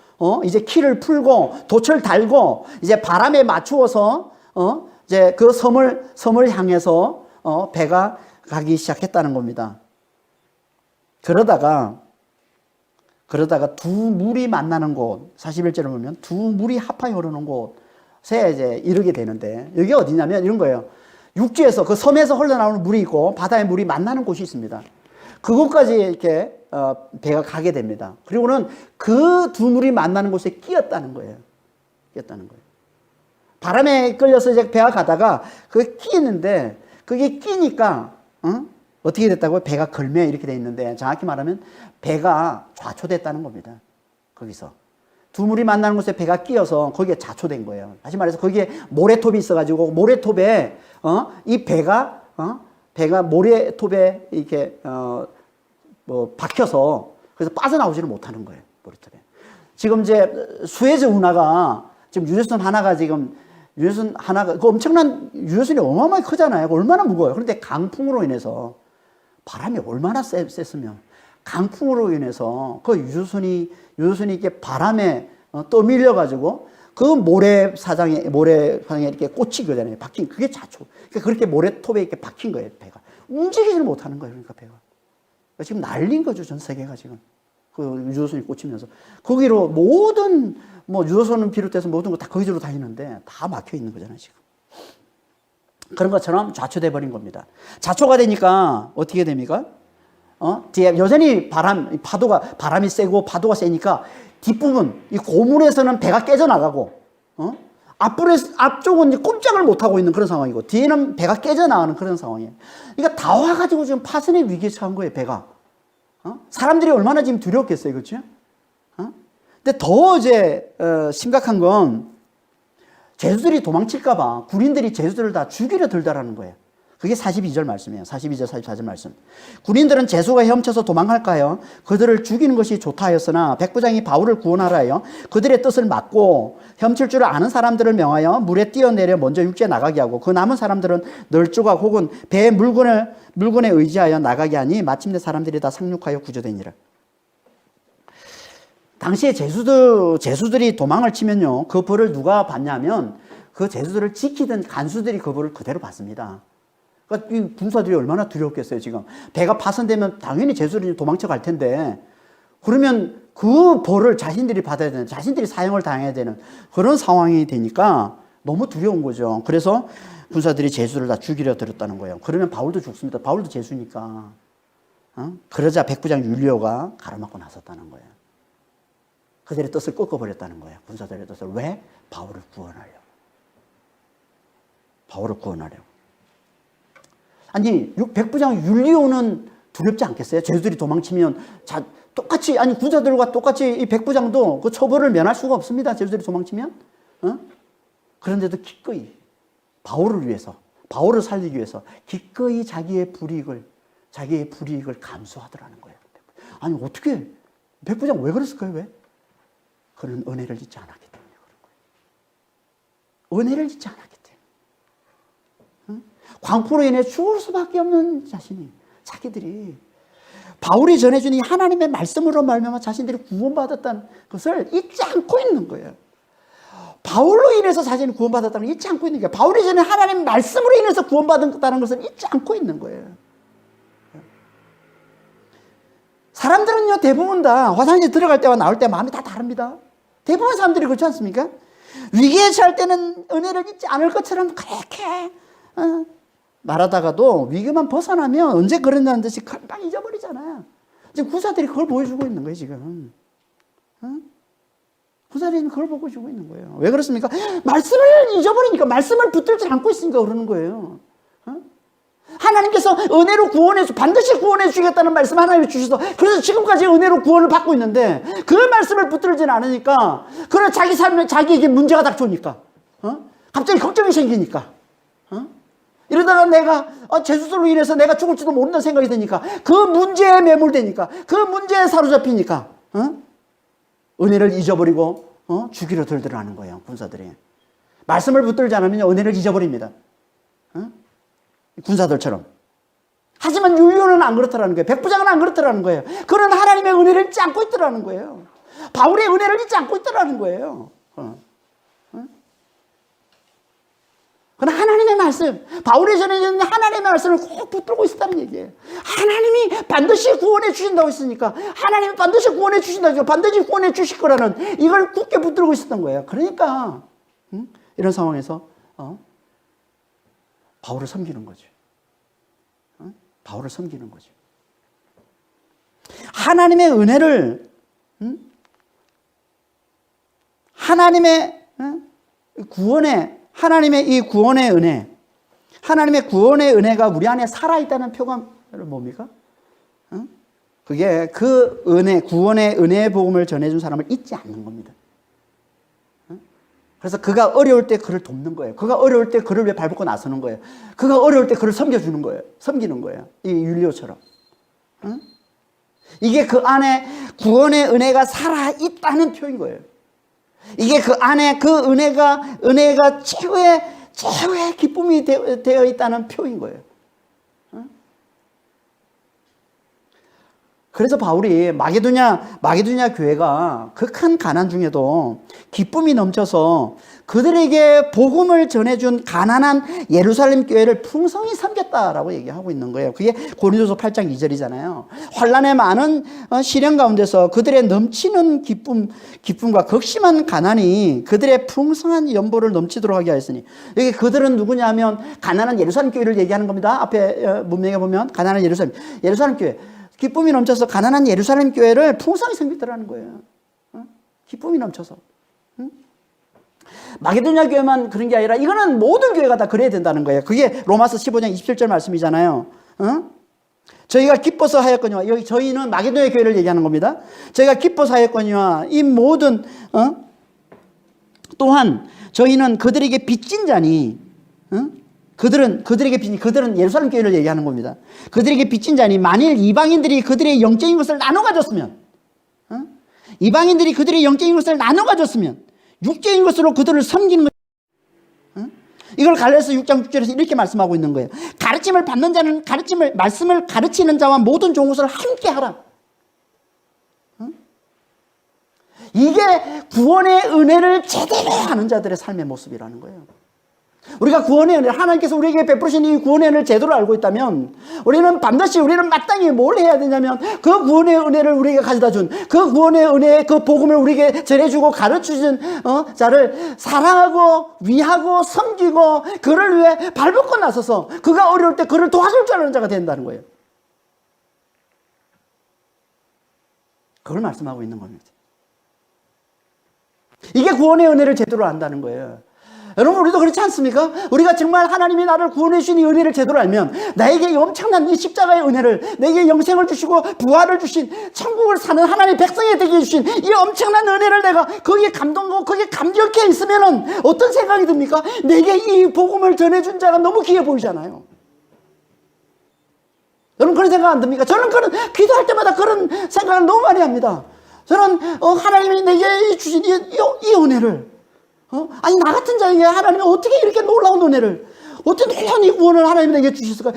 이제 키를 풀고 돛을 달고 이제 바람에 맞추어서 이제 그 섬을 향해서 배가 가기 시작했다는 겁니다. 그러다가 두 물이 만나는 곳, 41절을 보면 두 물이 합하여 흐르는 곳에 이제 이르게 되는데, 여기 어디냐면 이런 거예요. 육지에서 그 섬에서 흘러나오는 물이 있고 바다의 물이 만나는 곳이 있습니다. 그곳까지 이렇게 배가 가게 됩니다. 그리고는 그 두 물이 만나는 곳에 끼었다는 거예요. 끼었다는 거예요. 바람에 끌려서 이제 배가 가다가 그게 끼는데 그게 끼니까 어떻게 됐다고요? 배가 걸매 이렇게 돼 있는데 정확히 말하면 배가 좌초됐다는 겁니다. 거기서 두 물이 만나는 곳에 배가 끼어서 거기에 좌초된 거예요. 다시 말해서 거기에 모래톱이 있어가지고 모래톱에 이 배가 모래톱에 이렇게 뭐 박혀서 그래서 빠져나오지를 못하는 거예요. 모래톱에. 지금 이제 수에즈 운하가 지금 유조선 하나가 그 엄청난 유조선이 어마어마하게 크잖아요. 얼마나 무거워요. 그런데 강풍으로 인해서 바람이 얼마나 셌으면 강풍으로 인해서 그 유조선이 이렇게 바람에 떠밀려 가지고 그 모래사장에 이렇게 꽂힌 거잖아요. 박힌 그게 자초. 그러니까 그렇게 모래톱에 이렇게 박힌 거예요. 배가 움직이지를 못하는 거예요. 그러니까 배가 지금 난린 거죠. 전 세계가 지금 그 유조선이 꽂히면서 거기로 모든 뭐 유조선을 비롯해서 모든 거 다 거기로 다니는데 다 막혀 있는 거잖아요. 지금 그런 것처럼 좌초돼 버린 겁니다. 좌초가 되니까 어떻게 됩니까? 뒤에 여전히 바람이 세고 파도가 세니까 뒷부분, 이 고물에서는 배가 깨져나가고, 앞쪽은 꼼짝을 못하고 있는 그런 상황이고, 뒤에는 배가 깨져나가는 그런 상황이에요. 그러니까 다 와가지고 지금 파선의 위기에 처한 거예요, 배가. 사람들이 얼마나 지금 두려웠겠어요, 그렇죠? 근데 더 이제, 심각한 건, 제수들이 도망칠까봐 군인들이 제수들을 다 죽이려 들다라는 거예요. 그게 42절 말씀이에요. 42절, 44절 말씀. 군인들은 제수가 헤엄쳐서 도망할까요? 그들을 죽이는 것이 좋다 하였으나 백부장이 바울을 구원하라 하여 그들의 뜻을 막고 헤엄칠 줄 아는 사람들을 명하여 물에 뛰어내려 먼저 육지에 나가게 하고 그 남은 사람들은 널조각 혹은 배의 물건에 의지하여 나가게 하니 마침내 사람들이 다 상륙하여 구조되니라. 당시에 제수들이 도망을 치면요. 그 벌을 누가 받냐면 그 제수들을 지키던 간수들이 그 벌을 그대로 받습니다. 그러니까 이 군사들이 얼마나 두렵겠어요, 지금. 배가 파손되면 당연히 제수들이 도망쳐 갈 텐데, 그러면 그 벌을 자신들이 받아야 되는, 자신들이 사형을 당해야 되는 그런 상황이 되니까 너무 두려운 거죠. 그래서 군사들이 제수를 다 죽이려 들었다는 거예요. 그러면 바울도 죽습니다. 바울도 제수니까. 그러자 백부장 율리오가 가로막고 나섰다는 거예요. 그들의 뜻을 꺾어버렸다는 거예요. 군사들의 뜻을. 왜? 바울을 구원하려고. 바울을 구원하려고. 아니, 백부장 율리오는 두렵지 않겠어요? 제수들이 도망치면 똑같이, 군사들과 똑같이 이 백부장도 그 처벌을 면할 수가 없습니다. 제수들이 도망치면. 그런데도 기꺼이 바울을 위해서, 바울을 살리기 위해서 기꺼이 자기의 불이익을 감수하더라는 거예요. 아니, 어떻게, 백부장 왜 그랬을까요? 왜? 그는 은혜를 잊지 않았기 때문에 그런 거예요. 은혜를 잊지 않았기 때문에. 광포로 인해 죽을 수밖에 없는 자기들이 바울이 전해준 이 하나님의 말씀으로 말미암아 자신들이 구원받았다는 것을 잊지 않고 있는 거예요. 바울로 인해서 자신이 구원받았다는 걸 잊지 않고 있는 거예요. 바울이 전에 하나님의 말씀으로 인해서 구원받았다는 것을 잊지 않고 있는 거예요. 사람들은요, 대부분 다 화장실 들어갈 때와 나올 때 마음이 다 다릅니다. 대부분 사람들이 그렇지 않습니까? 위기에 처할 때는 은혜를 잊지 않을 것처럼 그렇게 말하다가도 위기만 벗어나면 언제 그랬냐는 듯이 금방 잊어버리잖아요. 지금 군사들이 그걸 보여주고 있는 거예요, 지금. 군사들이 그걸 보여주고 있는 거예요. 왜 그렇습니까? 말씀을 잊어버리니까, 말씀을 붙들지 않고 있으니까 그러는 거예요. 하나님께서 은혜로 반드시 구원해 주겠다는 말씀 하나님이 주셔서, 그래서 지금까지 은혜로 구원을 받고 있는데, 그 말씀을 붙들지는 않으니까, 그런 자기 삶에 자기에게 문제가 닥쳐오니까, 갑자기 걱정이 생기니까, 이러다가 내가 제수들로 인해서 내가 죽을지도 모른다는 생각이 드니까, 그 문제에 매몰되니까, 그 문제에 사로잡히니까 은혜를 잊어버리고 죽이려 들더라는 거예요. 군사들이. 말씀을 붙들지 않으면 은혜를 잊어버립니다. 군사들처럼. 하지만 율리오는 안 그렇더라는 거예요. 백부장은 안 그렇더라는 거예요. 그는 하나님의 은혜를 잊지 않고 있더라는 거예요. 바울의 은혜를 잊지 않고 있더라는 거예요. 그러나 하나님의 말씀, 바울이 전해주는 하나님의 말씀을 꼭 붙들고 있었다는 얘기예요. 하나님이 반드시 구원해 주신다고 했으니까, 하나님이 반드시 구원해 주신다고 했으니까, 반드시 구원해 주실 거라는 이걸 굳게 붙들고 있었던 거예요. 그러니까 이런 상황에서 바울을 섬기는 거죠. 바울을 섬기는 거죠. 하나님의 은혜를, 하나님의 하나님의 이 구원의 은혜, 하나님의 구원의 은혜가 우리 안에 살아있다는 표가 뭡니까? 그게 그 은혜, 구원의 은혜의 복음을 전해준 사람을 잊지 않는 겁니다. 그래서 그가 어려울 때 그를 돕는 거예요. 그가 어려울 때 그를 위해 발벗고 나서는 거예요. 그가 어려울 때 그를 섬겨주는 거예요. 섬기는 거예요. 이 율리오처럼. 이게 그 안에 구원의 은혜가 살아있다는 표인 거예요. 이게 그 안에 그 은혜가 최후의 기쁨이 되어 있다는 표인 거예요. 그래서 바울이 마게도냐 교회가 그 큰 가난 중에도 기쁨이 넘쳐서 그들에게 복음을 전해준 가난한 예루살렘 교회를 풍성히 섬겼다라고 얘기하고 있는 거예요. 그게 고린도서 8장 2절이잖아요. 환난의 많은 시련 가운데서 그들의 넘치는 기쁨과 극심한 가난이 그들의 풍성한 연보를 넘치도록 하게 하였으니, 여기 그들은 누구냐면 가난한 예루살렘 교회를 얘기하는 겁니다. 앞에 문맥에 보면 가난한 예루살렘 교회, 기쁨이 넘쳐서 가난한 예루살렘 교회를 풍성히 섬겼더라는 거예요. 기쁨이 넘쳐서. 마게도냐 교회만 그런 게 아니라 이거는 모든 교회가 다 그래야 된다는 거예요. 그게 로마서 15장 27절 말씀이잖아요. 저희가 기뻐서 하였거니와, 여기 저희는 마게도냐 교회를 얘기하는 겁니다. 저희가 기뻐서 하였거니와 이 모든 또한 저희는 그들에게 빚진 자니, 그들은 예루살렘 교회를 얘기하는 겁니다. 그들에게 빚진 자니 만일 이방인들이 그들의 영적인 것을 나눠 가졌으면, 이방인들이 그들의 영적인 것을 나눠 가졌으면 육적인 것으로 그들을 섬기는 것. 이걸 갈라디아서 6장 6절에서 이렇게 말씀하고 있는 거예요. 가르침을 받는 자는 말씀을 가르치는 자와 모든 좋은 것을 함께 하라. 이게 구원의 은혜를 제대로 하는 자들의 삶의 모습이라는 거예요. 우리가 구원의 은혜, 하나님께서 우리에게 베푸신 이 구원의 은혜를 제대로 알고 있다면 우리는 마땅히 뭘 해야 되냐면 그 구원의 은혜를 우리에게 가져다 준 그 구원의 은혜의 그 복음을 우리에게 전해주고 가르쳐준 자를 사랑하고 위하고 섬기고 그를 위해 발벗고 나서서 그가 어려울 때 그를 도와줄 줄 아는 자가 된다는 거예요. 그걸 말씀하고 있는 겁니다. 이게 구원의 은혜를 제대로 안다는 거예요. 여러분, 우리도 그렇지 않습니까? 우리가 정말 하나님이 나를 구원해 주신 이 은혜를 제대로 알면 나에게 엄청난 이 십자가의 은혜를, 내게 영생을 주시고 부활을 주신, 천국을 사는 하나님의 백성이 되게 해주신 이 엄청난 은혜를 내가 거기에 감동하고 거기에 감격해 있으면은 어떤 생각이 듭니까? 내게 이 복음을 전해준 자가 너무 귀해 보이잖아요. 여러분, 그런 생각 안 듭니까? 저는 기도할 때마다 그런 생각을 너무 많이 합니다. 저는 하나님이 내게 주신 이 은혜를, 아니 나 같은 자에게 하나님이 어떻게 이렇게 놀라운 은혜를, 어떻게 놀라운 이 구원을 하나님이 내게 주셨을까?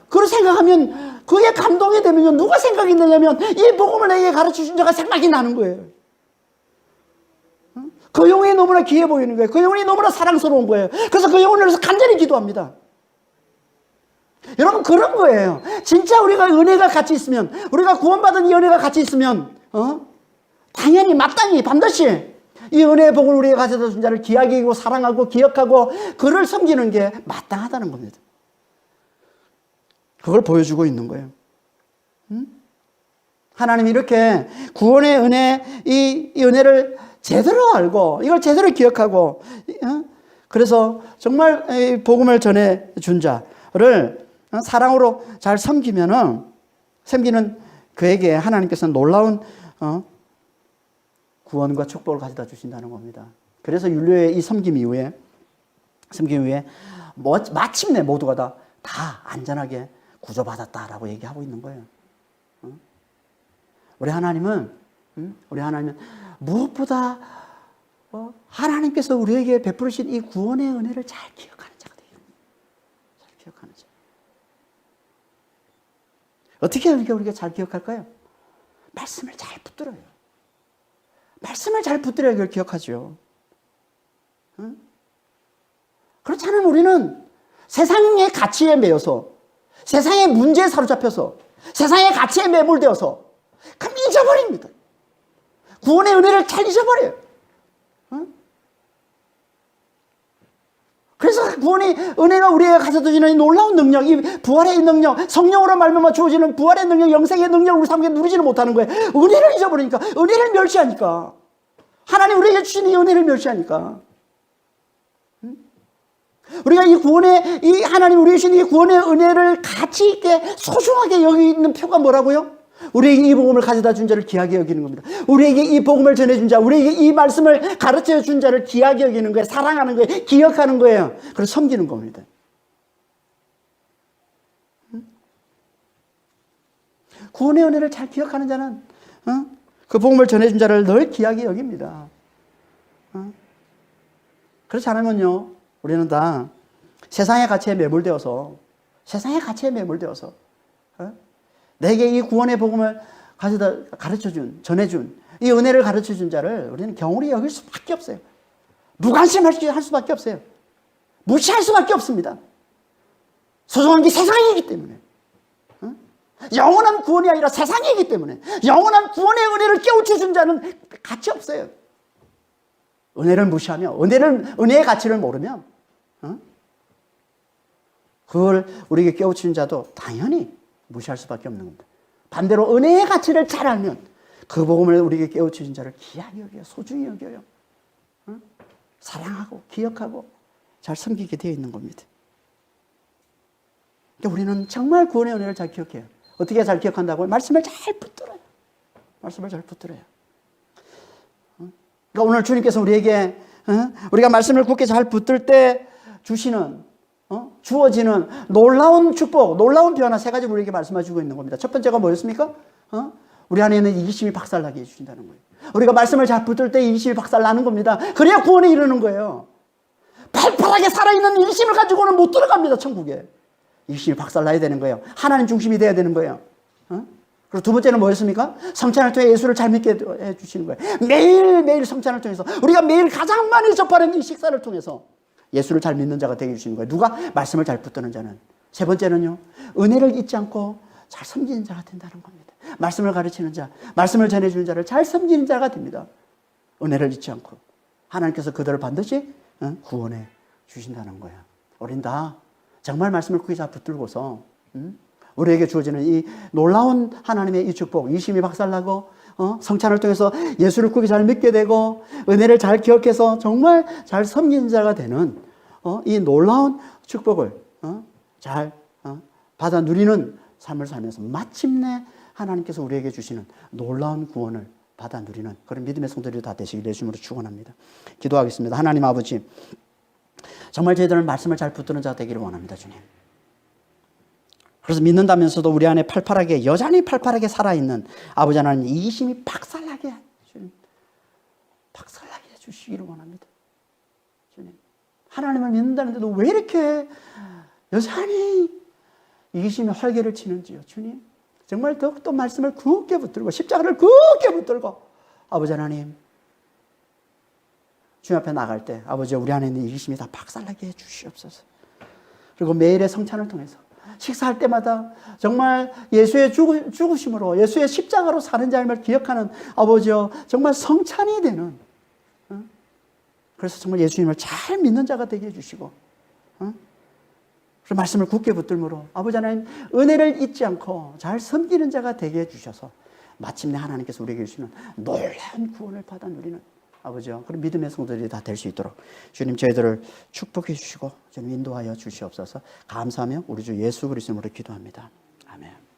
그걸 생각하면 그게 감동이 되면요, 누가 생각이 나냐면 이 복음을 내게 가르쳐준 자가 생각이 나는 거예요. 그 영혼이 너무나 귀해 보이는 거예요. 그 영혼이 너무나 사랑스러운 거예요. 그래서 그 영혼을 위해서 간절히 기도합니다. 여러분, 그런 거예요. 진짜 우리가 은혜가 같이 있으면, 우리가 구원받은 이 은혜가 같이 있으면 당연히 마땅히 반드시 이 은혜의 복을 우리에게 가져다 준 자를 귀하게 여기고 사랑하고 기억하고 그를 섬기는 게 마땅하다는 겁니다. 그걸 보여주고 있는 거예요. 하나님이 이렇게 구원의 은혜, 이 은혜를 제대로 알고 이걸 제대로 기억하고 그래서 정말 복음을 전해준 자를 사랑으로 잘 섬기는 그에게 하나님께서는 놀라운 구원과 축복을 가져다 주신다는 겁니다. 그래서 율료의 이 섬김 이후에 마침내 모두가 다 안전하게 구조받았다라고 얘기하고 있는 거예요. 우리 하나님은 무엇보다 하나님께서 우리에게 베푸신 이 구원의 은혜를 잘 기억하는 자가 돼요. 잘 기억하는 자. 어떻게 우리가 잘 기억할까요? 말씀을 잘 붙들어요. 말씀을 잘 붙들어야 그걸 기억하죠. 그렇지 않으면 우리는 세상의 가치에 매여서, 세상의 문제에 사로잡혀서, 세상의 가치에 매몰되어서 그럼 잊어버립니다. 구원의 은혜를 잘 잊어버려요. 그래서 구원의 은혜가 우리에게 가져다 주는 이 놀라운 능력, 이 부활의 능력, 성령으로 말미암아 주어지는 부활의 능력, 영생의 능력을 우리 삶에 누리지를 못하는 거예요. 은혜를 잊어버리니까, 은혜를 멸시하니까, 하나님 우리에게 주신 이 은혜를 멸시하니까. 우리가 이 구원의, 이 하나님 우리에게 주신 이 구원의 은혜를 가치 있게 소중하게 여기는 표가 뭐라고요? 우리에게 이 복음을 가져다 준 자를 귀하게 여기는 겁니다. 우리에게 이 복음을 전해준 자, 우리에게 이 말씀을 가르쳐 준 자를 귀하게 여기는 거예요. 사랑하는 거예요. 기억하는 거예요. 그래서 섬기는 겁니다. 구원의 은혜를 잘 기억하는 자는 그 복음을 전해준 자를 늘 귀하게 여깁니다. 그렇지 않으면요, 우리는 다 세상의 가치에 매몰되어서 내게 이 구원의 복음을 가르쳐준, 전해준, 이 은혜를 가르쳐준 자를 우리는 경홀히 여길 수밖에 없어요. 무관심할 수밖에 없어요. 무시할 수밖에 없습니다. 소중한 게 세상이기 때문에. 영원한 구원이 아니라 세상이기 때문에. 영원한 구원의 은혜를 깨우쳐준 자는 가치 없어요. 은혜를 무시하며, 은혜의 가치를 모르면, 그걸 우리에게 깨우치는 자도 당연히 무시할 수밖에 없는 겁니다. 반대로 은혜의 가치를 잘 알면 그 복음을 우리에게 깨우치신 자를 귀하게 여겨요. 소중히 여겨요. 사랑하고 기억하고 잘 섬기게 되어 있는 겁니다. 그러니까 우리는 정말 구원의 은혜를 잘 기억해요. 어떻게 잘 기억한다고요? 말씀을 잘 붙들어요. 그러니까 오늘 주님께서 우리에게 우리가 말씀을 굳게 잘 붙들 때 주시는 주어지는 놀라운 축복, 놀라운 변화 세 가지 우리에게 말씀해주고 있는 겁니다. 첫 번째가 뭐였습니까? 우리 안에 있는 이기심이 박살나게 해주신다는 거예요. 우리가 말씀을 잘 붙들 때 이기심이 박살나는 겁니다. 그래야 구원에 이르는 거예요. 팔팔하게 살아있는 이기심을 가지고는 못 들어갑니다, 천국에. 이기심이 박살나야 되는 거예요. 하나님 중심이 돼야 되는 거예요. 그리고 두 번째는 뭐였습니까? 성찬을 통해 예수를 잘 믿게 해주시는 거예요. 매일매일 성찬을 통해서, 우리가 매일 가장 많이 접하는 이 식사를 통해서 예수를 잘 믿는 자가 되게 해주시는 거예요. 누가? 말씀을 잘 붙드는 자는. 세 번째는요, 은혜를 잊지 않고 잘 섬기는 자가 된다는 겁니다. 말씀을 가르치는 자, 말씀을 전해주는 자를 잘 섬기는 자가 됩니다. 은혜를 잊지 않고 하나님께서 그들을 반드시 구원해 주신다는 거예요. 우린 다 정말 말씀을 굳게 잘 붙들고서 우리에게 주어지는 이 놀라운 하나님의 이 축복, 이심이 박살나고 성찬을 통해서 예수를 굳게 잘 믿게 되고 은혜를 잘 기억해서 정말 잘 섬기는 자가 되는 이 놀라운 축복을 잘 받아 누리는 삶을 살면서 마침내 하나님께서 우리에게 주시는 놀라운 구원을 받아 누리는 그런 믿음의 성도들이 다 되시길 예수님으로 축원합니다. 기도하겠습니다. 하나님 아버지, 정말 저희들은 말씀을 잘 붙드는 자가 되기를 원합니다, 주님. 그래서 믿는다면서도 우리 안에 여전히 팔팔하게 살아있는 아버지 하나님 이기심이 박살나게 해주시기를 원합니다. 주님, 하나님을 믿는다는데도 왜 이렇게 여전히 이기심이 활개를 치는지요, 주님. 정말 더욱더 말씀을 굳게 붙들고 십자가를 굳게 붙들고 아버지 하나님 주님 앞에 나갈 때 아버지 우리 안에 있는 이기심이 다 박살나게 해 주시옵소서. 그리고 매일의 성찬을 통해서 식사할 때마다 정말 예수의 죽으심으로 예수의 십자가로 사는 자임을 기억하는 아버지여 정말 성찬이 되는 그래서 정말 예수님을 잘 믿는 자가 되게 해주시고 그 말씀을 굳게 붙들므로 아버지 하나님 은혜를 잊지 않고 잘 섬기는 자가 되게 해주셔서 마침내 하나님께서 우리에게 주시는 놀라운 구원을 받아 누리는 아버지요 그런 믿음의 성도들이 다 될 수 있도록 주님 저희들을 축복해 주시고 좀 인도하여 주시옵소서. 감사하며 우리 주 예수 그리스도로 기도합니다. 아멘.